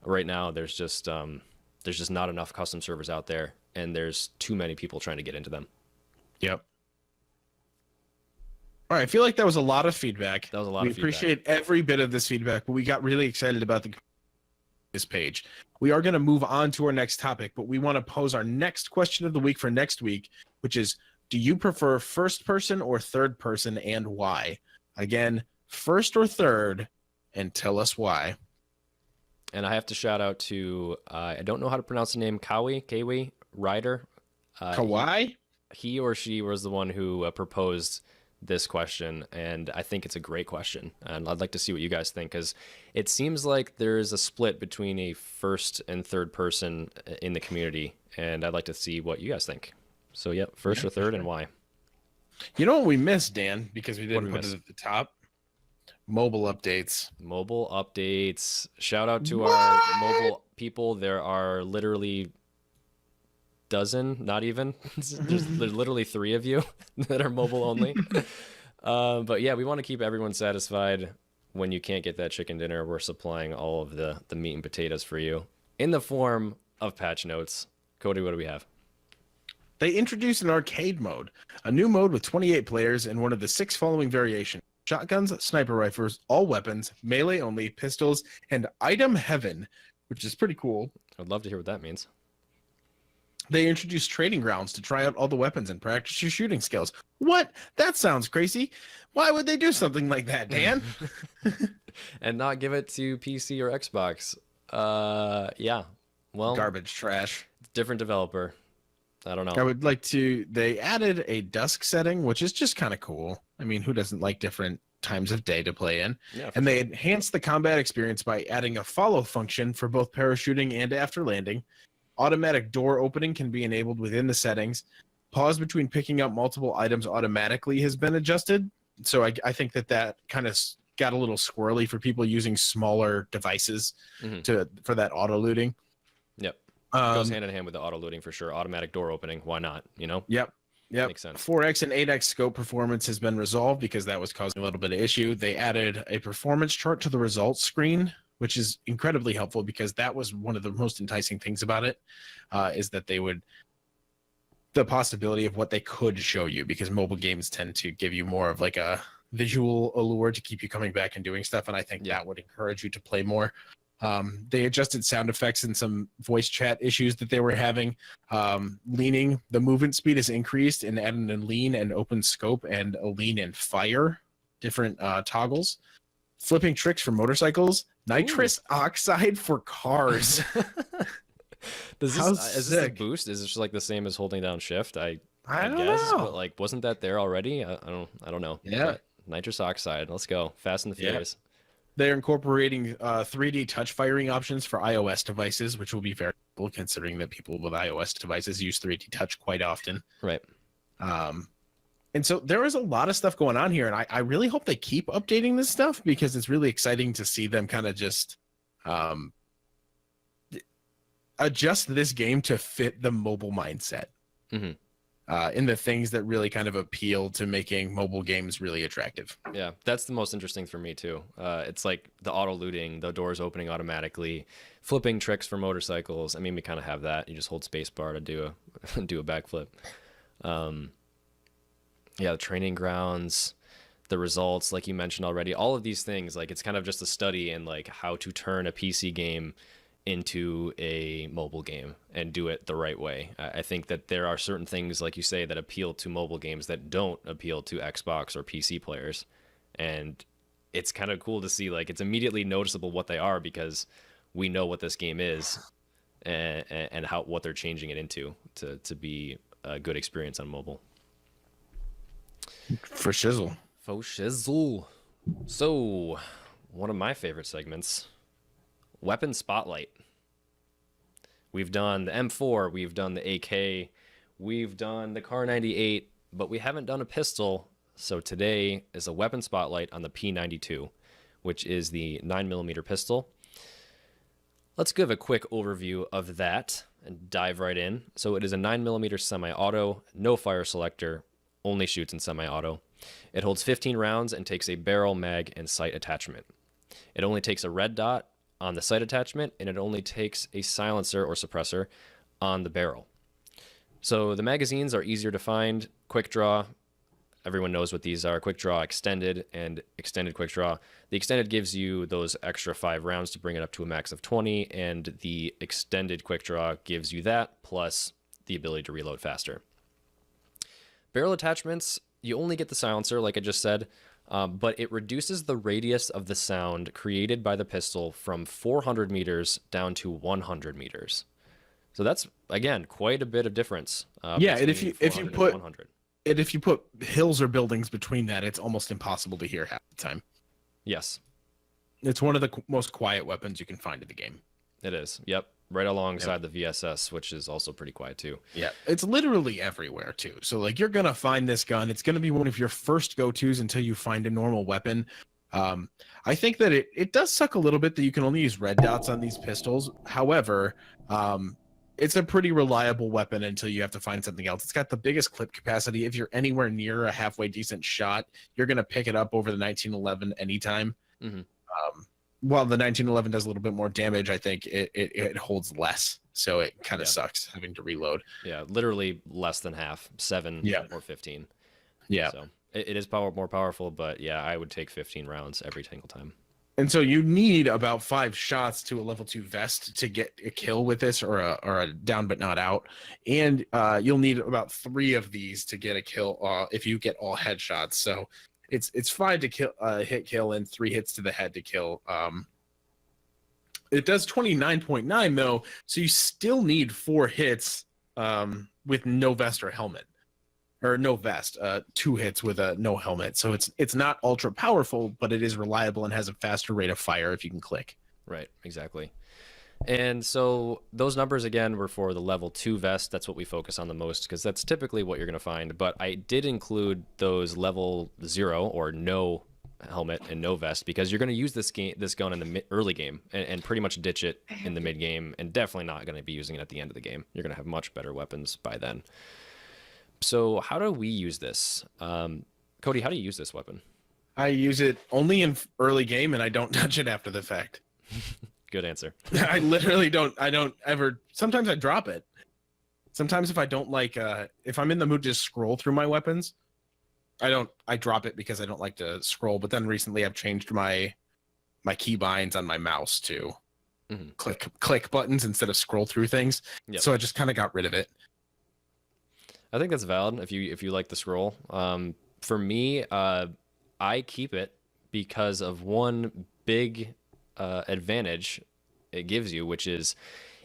right now there's just not enough custom servers out there, and there's too many people trying to get into them. Yep. All right, I feel like that was a lot of feedback. That was a lot of feedback. We appreciate every bit of this feedback, but we got really excited about this page. We are going to move on to our next topic, but we want to pose our next question of the week for next week, which is, do you prefer first person or third person, and why? Again, first or third, and tell us why. And I have to shout out to, I don't know how to pronounce the name, Kawi Ryder. Kawhi? He or she was the one who proposed this question, and I think it's a great question. And I'd like to see what you guys think, because it seems like there is a split between a first and third person in the community, and I'd like to see what you guys think. So, yeah, first or third, and why? You know what we missed, Dan, because we didn't put it at the top? Mobile updates. Mobile updates. Shout out to our mobile people. There are literally dozen, not even. There's literally 3 of you that are mobile only. But yeah, we want to keep everyone satisfied. When you can't get that chicken dinner, we're supplying all of the meat and potatoes for you in the form of patch notes. Cody, what do we have? They introduced an arcade mode, a new mode with 28 players and one of the 6 following variations: shotguns, sniper rifles, all weapons, melee only, pistols, and item heaven, which is pretty cool. I'd love to hear what that means. They introduced trading grounds to try out all the weapons and practice your shooting skills. What? That sounds crazy. Why would they do something like that, Dan? And not give it to PC or Xbox. Yeah. Well, garbage trash. Different developer. I don't know. I would like to. They added a dusk setting, which is just kind of cool. I mean, who doesn't like different times of day to play in? Yeah, and they enhanced the combat experience by adding a follow function for both parachuting and after landing. Automatic door opening can be enabled within the settings. Pause between picking up multiple items automatically has been adjusted. So I think that kind of got a little squirrely for people using smaller devices for that auto looting. Yep. Goes hand in hand with the auto looting for sure. Automatic door opening. Why not? You know? Yep. Makes sense. 4x and 8x scope performance has been resolved because that was causing a little bit of issue. They added a performance chart to the results screen, which is incredibly helpful because that was one of the most enticing things about it, is that the possibility of what they could show you, because mobile games tend to give you more of like a visual allure to keep you coming back and doing stuff. And I think that would encourage you to play more. They adjusted sound effects and some voice chat issues that they were having. Leaning, the movement speed is increased and added a lean and open scope and a lean and fire, different toggles. Flipping tricks for motorcycles, nitrous oxide for cars. Is this a boost? Is it just like the same as holding down shift? I guess, but like, wasn't that there already? I don't know. Yeah. But nitrous oxide. Let's go. Fast and the Furious. They're incorporating 3D touch firing options for iOS devices, which will be very cool considering that people with iOS devices use 3D touch quite often. Right. And so there is a lot of stuff going on here, and I really hope they keep updating this stuff because it's really exciting to see them kind of just adjust this game to fit the mobile mindset. Mm-hmm. In the things that really kind of appeal to making mobile games really attractive. Yeah, that's the most interesting for me too. It's like the auto looting, the doors opening automatically, flipping tricks for motorcycles. I mean, we kind of have that. You just hold spacebar to do a backflip. Yeah, the training grounds, the results, like you mentioned already, all of these things. Like it's kind of just a study in like how to turn a PC game into a mobile game and do it the right way. I think that there are certain things, like you say, that appeal to mobile games that don't appeal to Xbox or PC players. And it's kind of cool to see, like, it's immediately noticeable what they are because we know what this game is and how what they're changing it into to be a good experience on mobile. For shizzle. Faux shizzle. So, one of my favorite segments, Weapon Spotlight. We've done the M4, we've done the AK, we've done the Car 98, but we haven't done a pistol. So today is a Weapon Spotlight on the P92, which is the 9mm pistol. Let's give a quick overview of that and dive right in. So it is a 9mm semi-auto, no fire selector, only shoots in semi-auto. It holds 15 rounds and takes a barrel, mag, and sight attachment. It only takes a red dot on the sight attachment, and it only takes a silencer or suppressor on the barrel. So the magazines are easier to find. Quick draw, everyone knows what these are. Quick draw extended and extended quick draw. The extended gives you those extra 5 rounds to bring it up to a max of 20, and the extended quick draw gives you that plus the ability to reload faster. Barrel attachments, you only get the silencer, like I just said, but it reduces the radius of the sound created by the pistol from 400 meters down to 100 meters. So that's, again, quite a bit of difference. Yeah, and if you put hills or buildings between that, it's almost impossible to hear half the time. Yes. It's one of the most quiet weapons you can find in the game. It is. Yep. Right alongside the VSS, which is also pretty quiet too. Yeah, it's literally everywhere too. So like you're gonna find this gun. It's gonna be one of your first go-tos until you find a normal weapon. I think that it does suck a little bit that you can only use red dots on these pistols. However, it's a pretty reliable weapon until you have to find something else. It's got the biggest clip capacity. If you're anywhere near a halfway decent shot, you're gonna pick it up over the 1911 anytime. Mm-hmm. While the 1911 does a little bit more damage, I think it holds less. So it kind of sucks having to reload. Yeah, literally less than half, 7 or 15. Yeah. So it is more powerful, but yeah, I would take 15 rounds every single time. And so you need about 5 shots to a level 2 vest to get a kill with this, or a down but not out. And you'll need about 3 of these to get a kill if you get all headshots. So it's 5 to kill, hit kill, and 3 hits to the head to kill. It does 29.9 though, so you still need 4 hits with no vest or helmet, or no vest. 2 hits with a no helmet. So it's not ultra powerful, but it is reliable and has a faster rate of fire if you can click. Right, exactly. And so those numbers, again, were for the level 2 vest. That's what we focus on the most because that's typically what you're going to find. But I did include those level 0 or no helmet and no vest because you're going to use this gun in the early game and pretty much ditch it in the mid game, and definitely not going to be using it at the end of the game. You're going to have much better weapons by then. So how do we use this? Cody, how do you use this weapon? I use it only in early game, and I don't touch it after the fact. Good answer. I literally don't. I don't ever. Sometimes I drop it. Sometimes if I don't like, if I'm in the mood to just scroll through my weapons, I drop it because I don't like to scroll. But then recently I've changed my key binds on my mouse to click buttons instead of scroll through things. Yep. So I just kind of got rid of it. I think that's valid if you like the scroll. For me, I keep it because of one big advantage it gives you, which is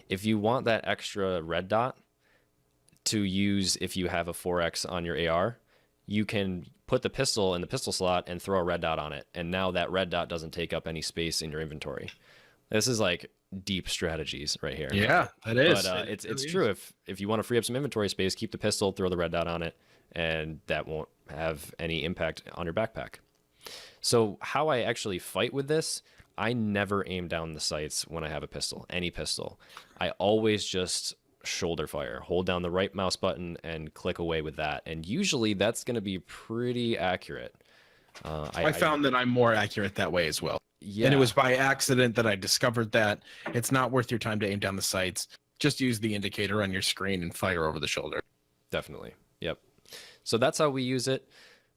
if you want that extra red dot to use if you have a 4X on your AR, you can put the pistol in the pistol slot and throw a red dot on it, and now that red dot doesn't take up any space in your inventory. This is like deep strategies right here. Yeah, that is. But it's true. If you want to free up some inventory space, keep the pistol, throw the red dot on it, and that won't have any impact on your backpack. So how I actually fight with this, I never aim down the sights when I have a pistol, any pistol. I always just shoulder fire, hold down the right mouse button and click away with that. And usually that's going to be pretty accurate. I found that I'm more accurate that way as well. Yeah. And it was by accident that I discovered that it's not worth your time to aim down the sights. Just use the indicator on your screen and fire over the shoulder. Definitely. Yep. So that's how we use it.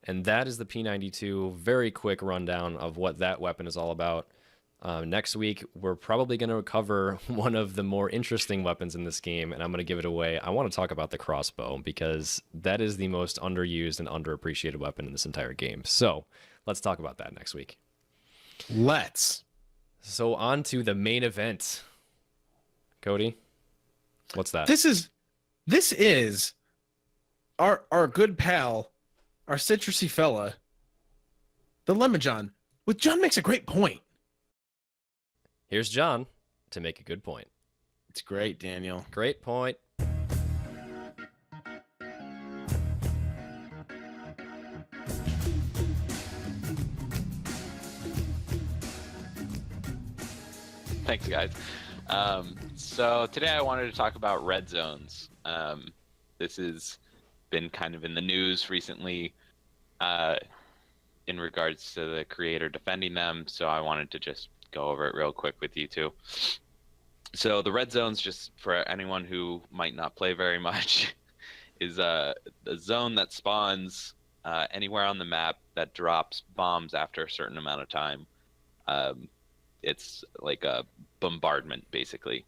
And that is the P92. Very quick rundown of what that weapon is all about. Next week, we're probably going to cover one of the more interesting weapons in this game, and I'm going to give it away. I want to talk about the crossbow because that is the most underused and underappreciated weapon in this entire game. So let's talk about that next week. Let's. So on to the main event. Cody, what's that? This is our good pal, our citrusy fella, the Lemon John. With John makes a great point. Here's John to make a good point. It's great, Daniel. Great point. Thanks, guys. So today I wanted to talk about red zones. This has been kind of in the news recently in regards to the creator defending them, so I wanted to just go over it real quick with you two. So the red zones, just for anyone who might not play very much, is a zone that spawns anywhere on the map that drops bombs after a certain amount of time. It's like a bombardment, basically.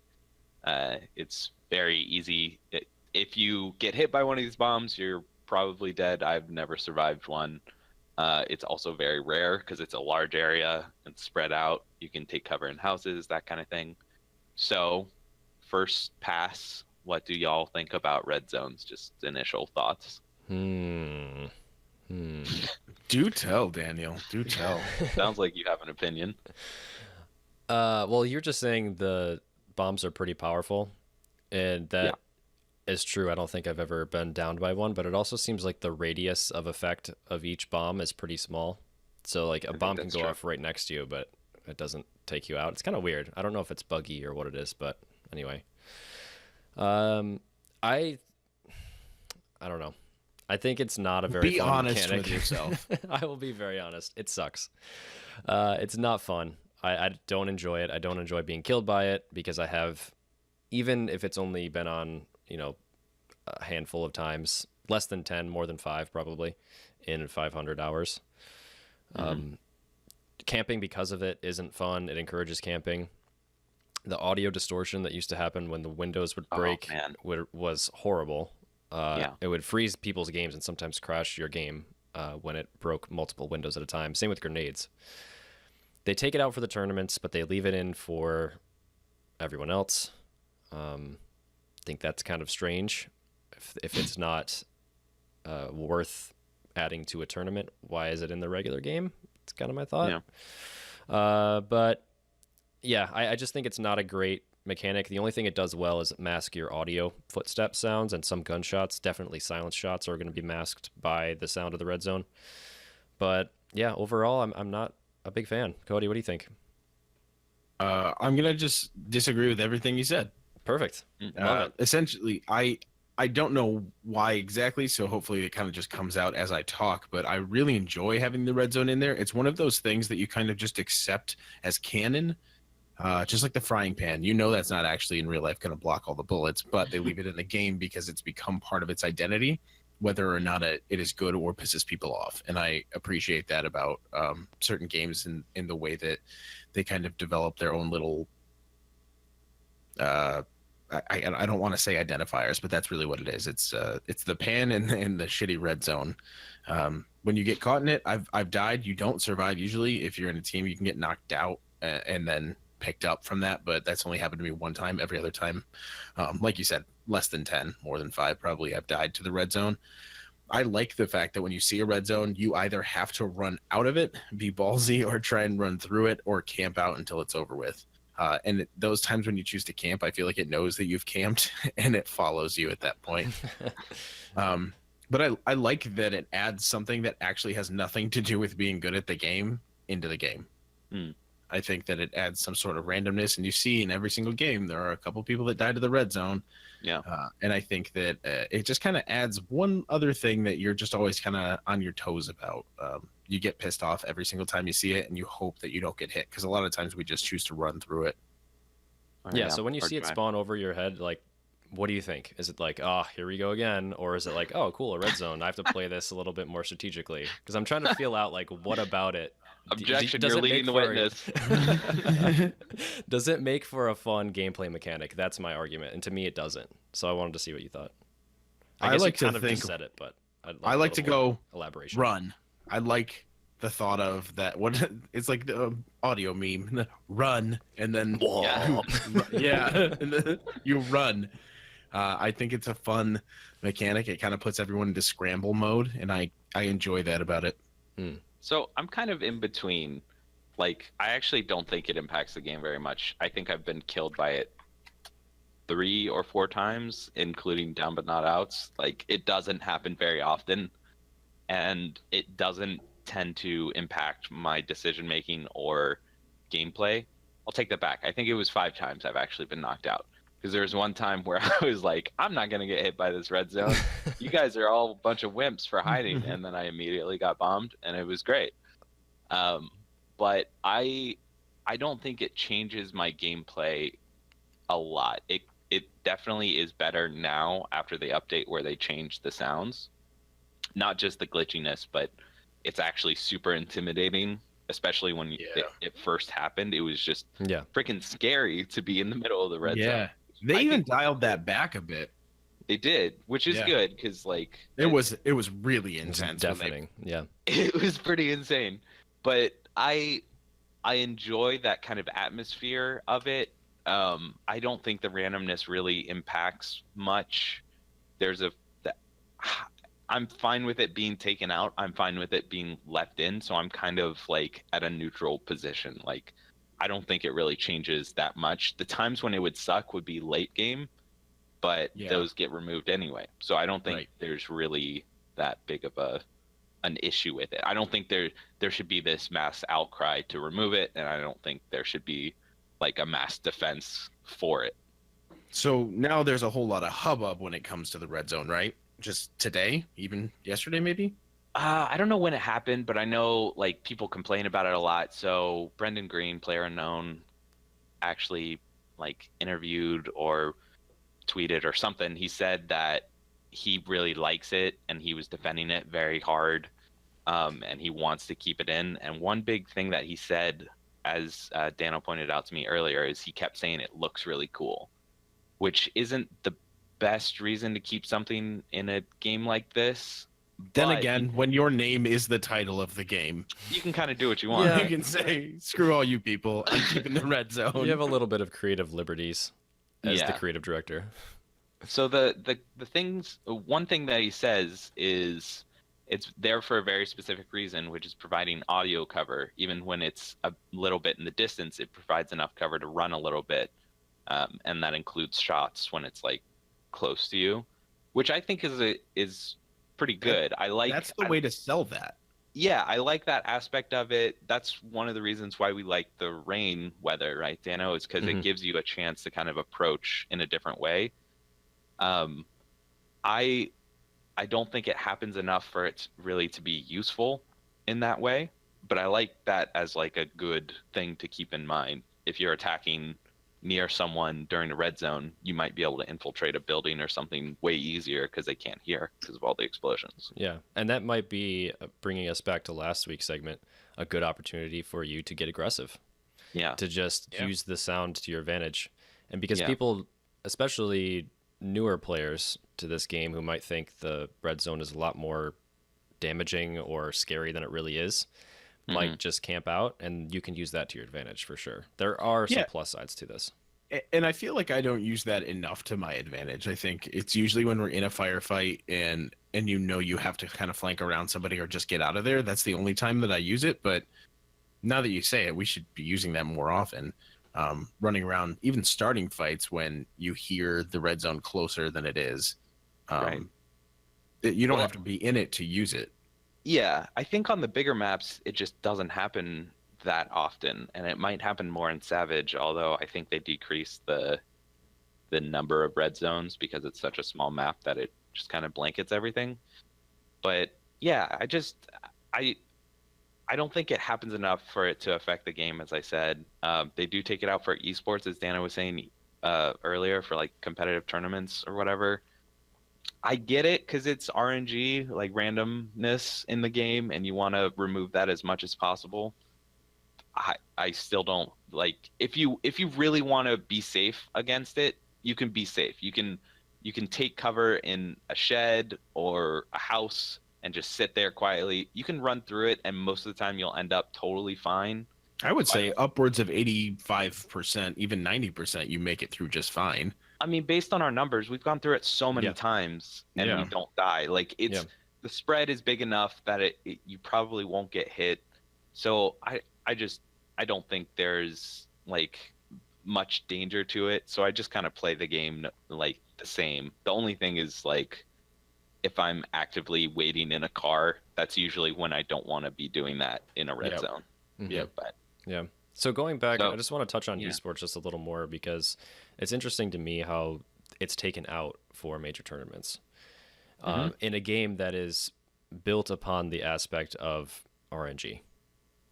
It's very easy. If you get hit by one of these bombs, you're probably dead. I've never survived one. It's also very rare because it's a large area and spread out. You can take cover in houses, that kind of thing. So, first pass, what do y'all think about red zones? Just initial thoughts. Do tell, Daniel. Do tell. Sounds like you have an opinion. Well, you're just saying the bombs are pretty powerful, and that is true. I don't think I've ever been downed by one, but it also seems like the radius of effect of each bomb is pretty small. So like a bomb can go off right next to you, but it doesn't take you out. It's kind of weird. I don't know if it's buggy or what it is, but anyway. I don't know. I think it's not a very fun honest mechanic. with yourself. I will be very honest. It sucks. It's not fun. I don't enjoy it. I don't enjoy being killed by it because I have, even if it's only been on, a handful of times, less than 10, more than 5 probably, in 500 hours. Camping because of it isn't fun. It encourages camping. The audio distortion that used to happen when the windows would break was horrible. It would freeze people's games and sometimes crash your game when it broke multiple windows at a time. Same with grenades. They take it out for the tournaments, but they leave it in for everyone else. I think that's kind of strange. If it's not worth adding to a tournament, why is it in the regular game? It's kind of my thought. But yeah, I just think it's not a great mechanic. The only thing it does well is mask your audio footstep sounds, and some gunshots, definitely silence shots, are going to be masked by the sound of the red zone. But yeah, overall, I'm not a big fan. Cody, what do you think? I'm gonna just disagree with everything you said. Perfect. Love it. Essentially, I don't know why exactly, so hopefully it kind of just comes out as I talk, but I really enjoy having the red zone in there. It's one of those things that you kind of just accept as canon, just like the frying pan. That's not actually in real life going to block all the bullets, but they leave it in the game because it's become part of its identity, whether or not it is good or pisses people off. And I appreciate that about certain games in the way that they kind of develop their own little I don't want to say identifiers, but that's really what it is. It's the pan and the shitty red zone. When you get caught in it, I've died. You don't survive usually. If you're in a team, you can get knocked out and then picked up from that. But that's only happened to me one time. Every other time, like you said, less than 10, more than 5 probably. I've died to the red zone. I like the fact that when you see a red zone, you either have to run out of it, be ballsy, or try and run through it, or camp out until it's over with. Those times when you choose to camp, I feel like it knows that you've camped and it follows you at that point. But I like that it adds something that actually has nothing to do with being good at the game into the game. I think that it adds some sort of randomness, and you see in every single game there are a couple people that die to the red zone. Yeah. And I think that it just kind of adds one other thing that you're just always kind of on your toes about. You get pissed off every single time you see it, and you hope that you don't get hit, because a lot of times we just choose to run through it. Yeah, so when you see it spawn over your head, like, what do you think? Is it like, oh, here we go again? Or is it like, oh, cool, a red zone. I have to play this a little bit more strategically? Because I'm trying to feel out, like, what about it? Objection, you're leading the witness. Does it make for a fun gameplay mechanic? That's my argument. And to me, it doesn't. So I wanted to see what you thought. I guess like you kind to of think, just said it, but I like to go elaboration. Run. I like the thought of that. What it's like the audio meme. Run, and then yeah, and then you run. I think it's a fun mechanic. It kind of puts everyone into scramble mode, and I enjoy that about it. So I'm kind of in between. Like, I actually don't think it impacts the game very much. I think I've been killed by it 3 or 4 times, including down but not outs. Like, it doesn't happen very often, and it doesn't tend to impact my decision making or gameplay. I'll take that back. I think it was 5 times I've actually been knocked out. Because there was one time where I was like, I'm not going to get hit by this red zone. You guys are all a bunch of wimps for hiding. And then I immediately got bombed, and it was great. But I don't think it changes my gameplay a lot. It definitely is better now after the update where they changed the sounds. Not just the glitchiness, but it's actually super intimidating, especially when it first happened. It was just freaking scary to be in the middle of the red zone. They even dialed that back a bit. They did, which is good, because like it was really intense. Deafening. Yeah, it was pretty insane. But I enjoy that kind of atmosphere of it. I don't think the randomness really impacts much. I'm fine with it being taken out. I'm fine with it being left in. So I'm kind of like at a neutral position. Like, I don't think it really changes that much. The times when it would suck would be late game, but those get removed anyway. So I don't think there's really that big of an issue with it. I don't think there should be this mass outcry to remove it, and I don't think there should be like a mass defense for it. So now there's a whole lot of hubbub when it comes to the red zone, right? Just today, even yesterday, maybe? I don't know when it happened, but I know like people complain about it a lot. So Brendan Green, Player Unknown, actually like interviewed or tweeted or something. He said that he really likes it and he was defending it very hard, and he wants to keep it in. And one big thing that he said, as Dano pointed out to me earlier, is he kept saying it looks really cool, which isn't the best reason to keep something in a game like this. Then again, when your name is the title of the game, you can kind of do what you want. You can say, screw all you people, I'm keeping the red zone. You have a little bit of creative liberties as the creative director. So the things, one thing that he says is it's there for a very specific reason, which is providing audio cover. Even when it's a little bit in the distance, it provides enough cover to run a little bit. And that includes shots when it's like close to you, which I think is pretty good. That's the way to sell that. Yeah, I like that aspect of it. That's one of the reasons why we like the rain weather, right, Dano? Is because it gives you a chance to kind of approach in a different way. I don't think it happens enough for it really to be useful in that way, but I like that as like a good thing to keep in mind. If you're attacking near someone during the red zone, you might be able to infiltrate a building or something way easier because they can't hear because of all the explosions. Yeah, and that might be, bringing us back to last week's segment, a good opportunity for you to get aggressive. Yeah. To just use the sound to your advantage. And because people, especially newer players to this game, who might think the red zone is a lot more damaging or scary than it really is, might just camp out, and you can use that to your advantage for sure. There are some plus sides to this. And I feel like I don't use that enough to my advantage. I think it's usually when we're in a firefight and and you know you have to kind of flank around somebody or just get out of there, that's the only time that I use it. But now that you say it, we should be using that more often. Running around, even starting fights when you hear the red zone closer than it is. Right. You don't Well, have to be in it to use it. Yeah, I think on the bigger maps it just doesn't happen that often, and it might happen more in Savage, although I think they decreased the number of red zones because it's such a small map that it just kind of blankets everything. But yeah, I I don't think it happens enough for it to affect the game. As I said, they do take it out for esports, as Dana was saying earlier, for like competitive tournaments or whatever. I get it because it's RNG, like randomness in the game, and you want to remove that as much as possible. I still don't like, if you really want to be safe against it, you can be safe. You can take cover in a shed or a house and just sit there quietly. You can run through it, and most of the time you'll end up totally fine. I would say upwards of 85%, even 90%, you make it through just fine. I mean, based on our numbers, we've gone through it so many Yeah. times and Yeah. we don't die. Like it's the spread is big enough that you probably won't get hit. So I don't think there's like much danger to it. So I just kind of play the game like the same. The only thing is like if I'm actively waiting in a car, that's usually when I don't want to be doing that in a red Yep. zone. Yep. But Yeah. So going back, So- I just want to touch on yeah. esports just a little more because it's interesting to me how it's taken out for major tournaments in a game that is built upon the aspect of RNG.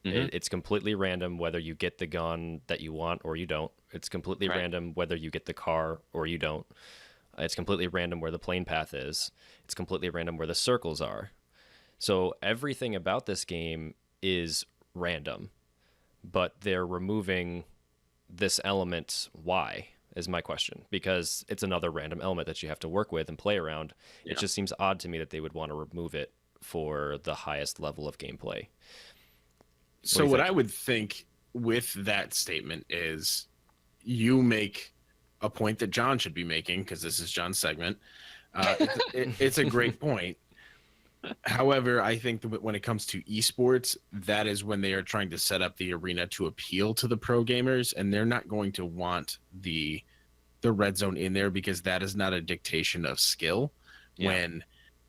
It's completely random whether you get the gun that you want or you don't. It's completely Right. random whether you get the car or you don't. It's completely random where the plane path is. It's completely random where the circles are. So everything about this game is random, but they're removing this element. Why is my question, because it's another random element that you have to work with and play around. Yeah. It just seems odd to me that they would want to remove it for the highest level of gameplay. So what I would think with that statement is you make a point that John should be making, because this is John's segment. It's a great point. However, I think that when it comes to esports, that is when they are trying to set up the arena to appeal to the pro gamers, and they're not going to want the red zone in there because that is not a dictation of skill. Yeah.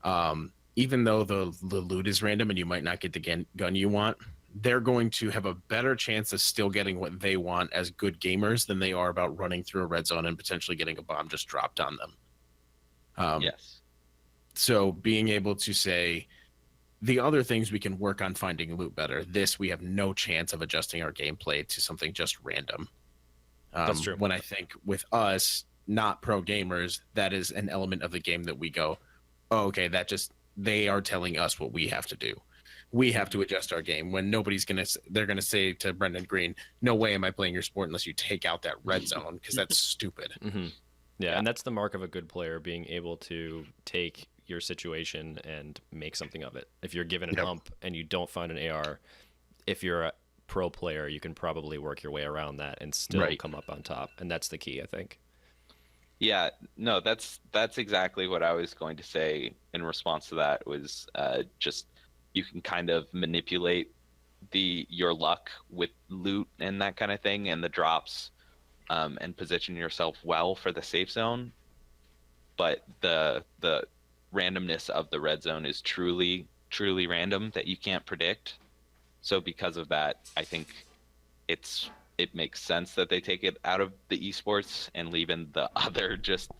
When even though the loot is random and you might not get the gun you want, they're going to have a better chance of still getting what they want as good gamers than they are about running through a red zone and potentially getting a bomb just dropped on them. yes. So being able to say the other things we can work on finding loot better. This we have no chance of adjusting our gameplay to something just random. That's true. When I think with us, not pro gamers, that is an element of the game that we go, oh, okay, they are telling us what we have to do. We have to adjust our game when they're gonna say to Brendan Green, no way am I playing your sport unless you take out that red zone, because that's stupid. Yeah, and that's the mark of a good player, being able to take your situation and make something of it. If you're given an ump and you don't find an AR, if you're a pro player, you can probably work your way around that and still come up on top. And that's the key, I think. Yeah, no, that's exactly what I was going to say in response to that, was just you can kind of manipulate your luck with loot and that kind of thing and the drops, and position yourself well for the safe zone. But the randomness of the red zone is truly random, that you can't predict. So because of that, I think it makes sense that they take it out of the esports and leave in the other just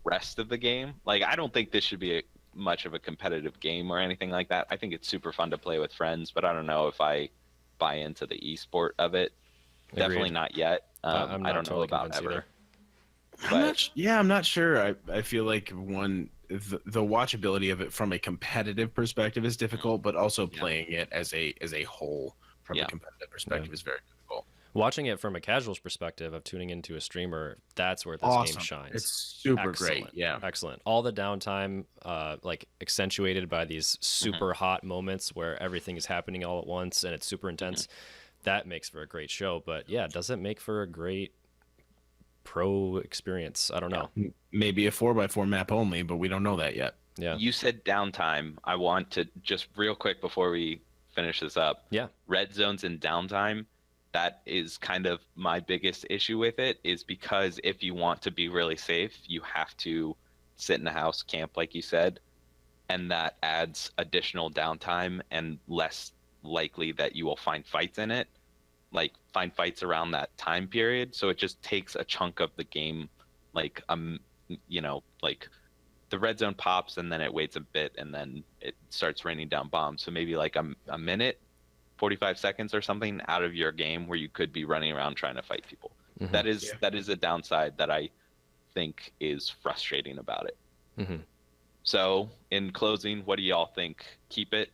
rest of the game. Like, I don't think this should be much of a competitive game or anything like that. I think it's super fun to play with friends, but I don't know if I buy into the esport of it. Agreed. Definitely not yet. I'm not I don't totally know about convinced ever. either. I'm not sure. I feel like the watchability of it from a competitive perspective is difficult, but also playing it as a whole from a competitive perspective is very difficult. Watching it from a casual's perspective of tuning into a streamer, that's where this game shines. It's super great. Yeah. Excellent. All the downtime, like accentuated by these super hot moments where everything is happening all at once and it's super intense. That makes for a great show. But yeah, does it make for a great pro experience? I don't know. Maybe a 4x4 map only, but we don't know that yet. Yeah. You said downtime. I want to just real quick before we finish this up. Yeah. Red zones and downtime, that is kind of my biggest issue with it, is because if you want to be really safe, you have to sit in a house, camp, like you said, and that adds additional downtime and less likely that you will find fights in it, like find fights around that time period. So it just takes a chunk of the game, like like the red zone pops and then it waits a bit and then it starts raining down bombs. So maybe like a minute, 45 seconds or something out of your game where you could be running around trying to fight people. Mm-hmm. That is a downside that I think is frustrating about it. Mm-hmm. So in closing, what do y'all think? Keep it?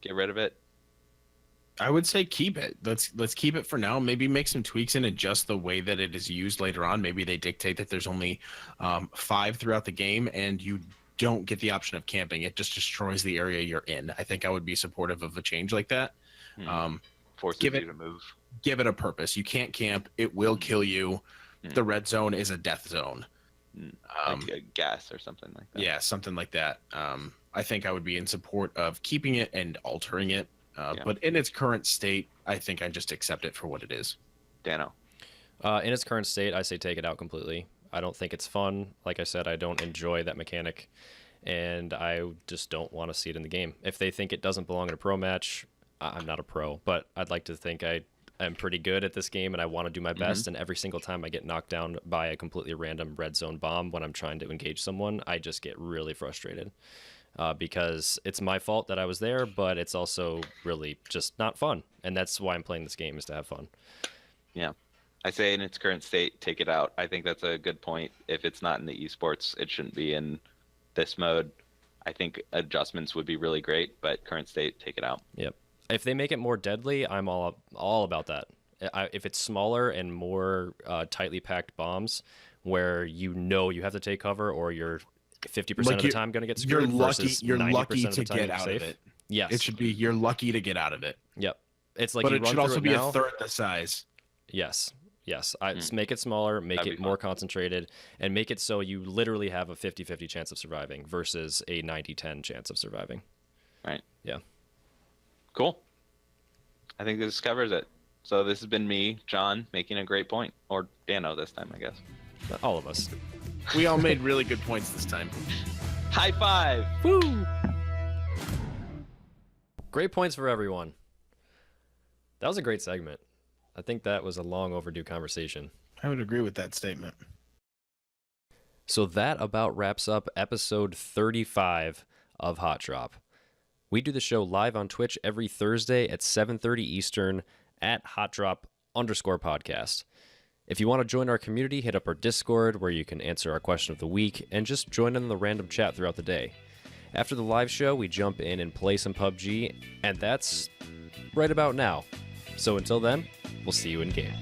Get rid of it? I would say keep it. Let's keep it for now. Maybe make some tweaks and adjust the way that it is used later on. Maybe they dictate that there's only 5 throughout the game, and you don't get the option of camping. It just destroys the area you're in. I think I would be supportive of a change like that. Forces you to move. Give it a purpose. You can't camp. It will kill you. The red zone is a death zone. Like a gas or something like that. Yeah, something like that. I think I would be in support of keeping it and altering it. But in its current state, I think I just accept it for what it is. Dano. In its current state, I say take it out completely. I don't think it's fun. Like I said, I don't enjoy that mechanic, and I just don't want to see it in the game. If they think it doesn't belong in a pro match, I'm not a pro, but I'd like to think I'm pretty good at this game, and I want to do my best, and every single time I get knocked down by a completely random red zone bomb when I'm trying to engage someone, I just get really frustrated. Because it's my fault that I was there, but it's also really just not fun. And that's why I'm playing this game, is to have fun. Yeah. I say in its current state, take it out. I think that's a good point. If it's not in the esports, it shouldn't be in this mode. I think adjustments would be really great, but current state, take it out. Yep. If they make it more deadly, I'm all about that. If it's smaller and more tightly packed bombs where you have to take cover or you're 50% of the time going to get screwed. You're lucky to get out safe. of it. Yes. It should be you're lucky to get out of it. Yep. It's like but you it run should also it be now. a third the size. Yes. Just make it smaller, make it more concentrated, and make it so you literally have a 50-50 chance of surviving versus a 90-10 chance of surviving. Right. Yeah. Cool. I think this covers it. So this has been me, John, making a great point. Or Dano this time, I guess. All of us. We all made really good points this time. High five! Woo! Great points for everyone. That was a great segment. I think that was a long overdue conversation. I would agree with that statement. So that about wraps up episode 35 of Hot Drop. We do the show live on Twitch every Thursday at 7:30 Eastern at HotDrop_podcast. If you want to join our community, hit up our Discord where you can answer our question of the week and just join in the random chat throughout the day. After the live show, we jump in and play some PUBG, and that's right about now. So until then, we'll see you in game.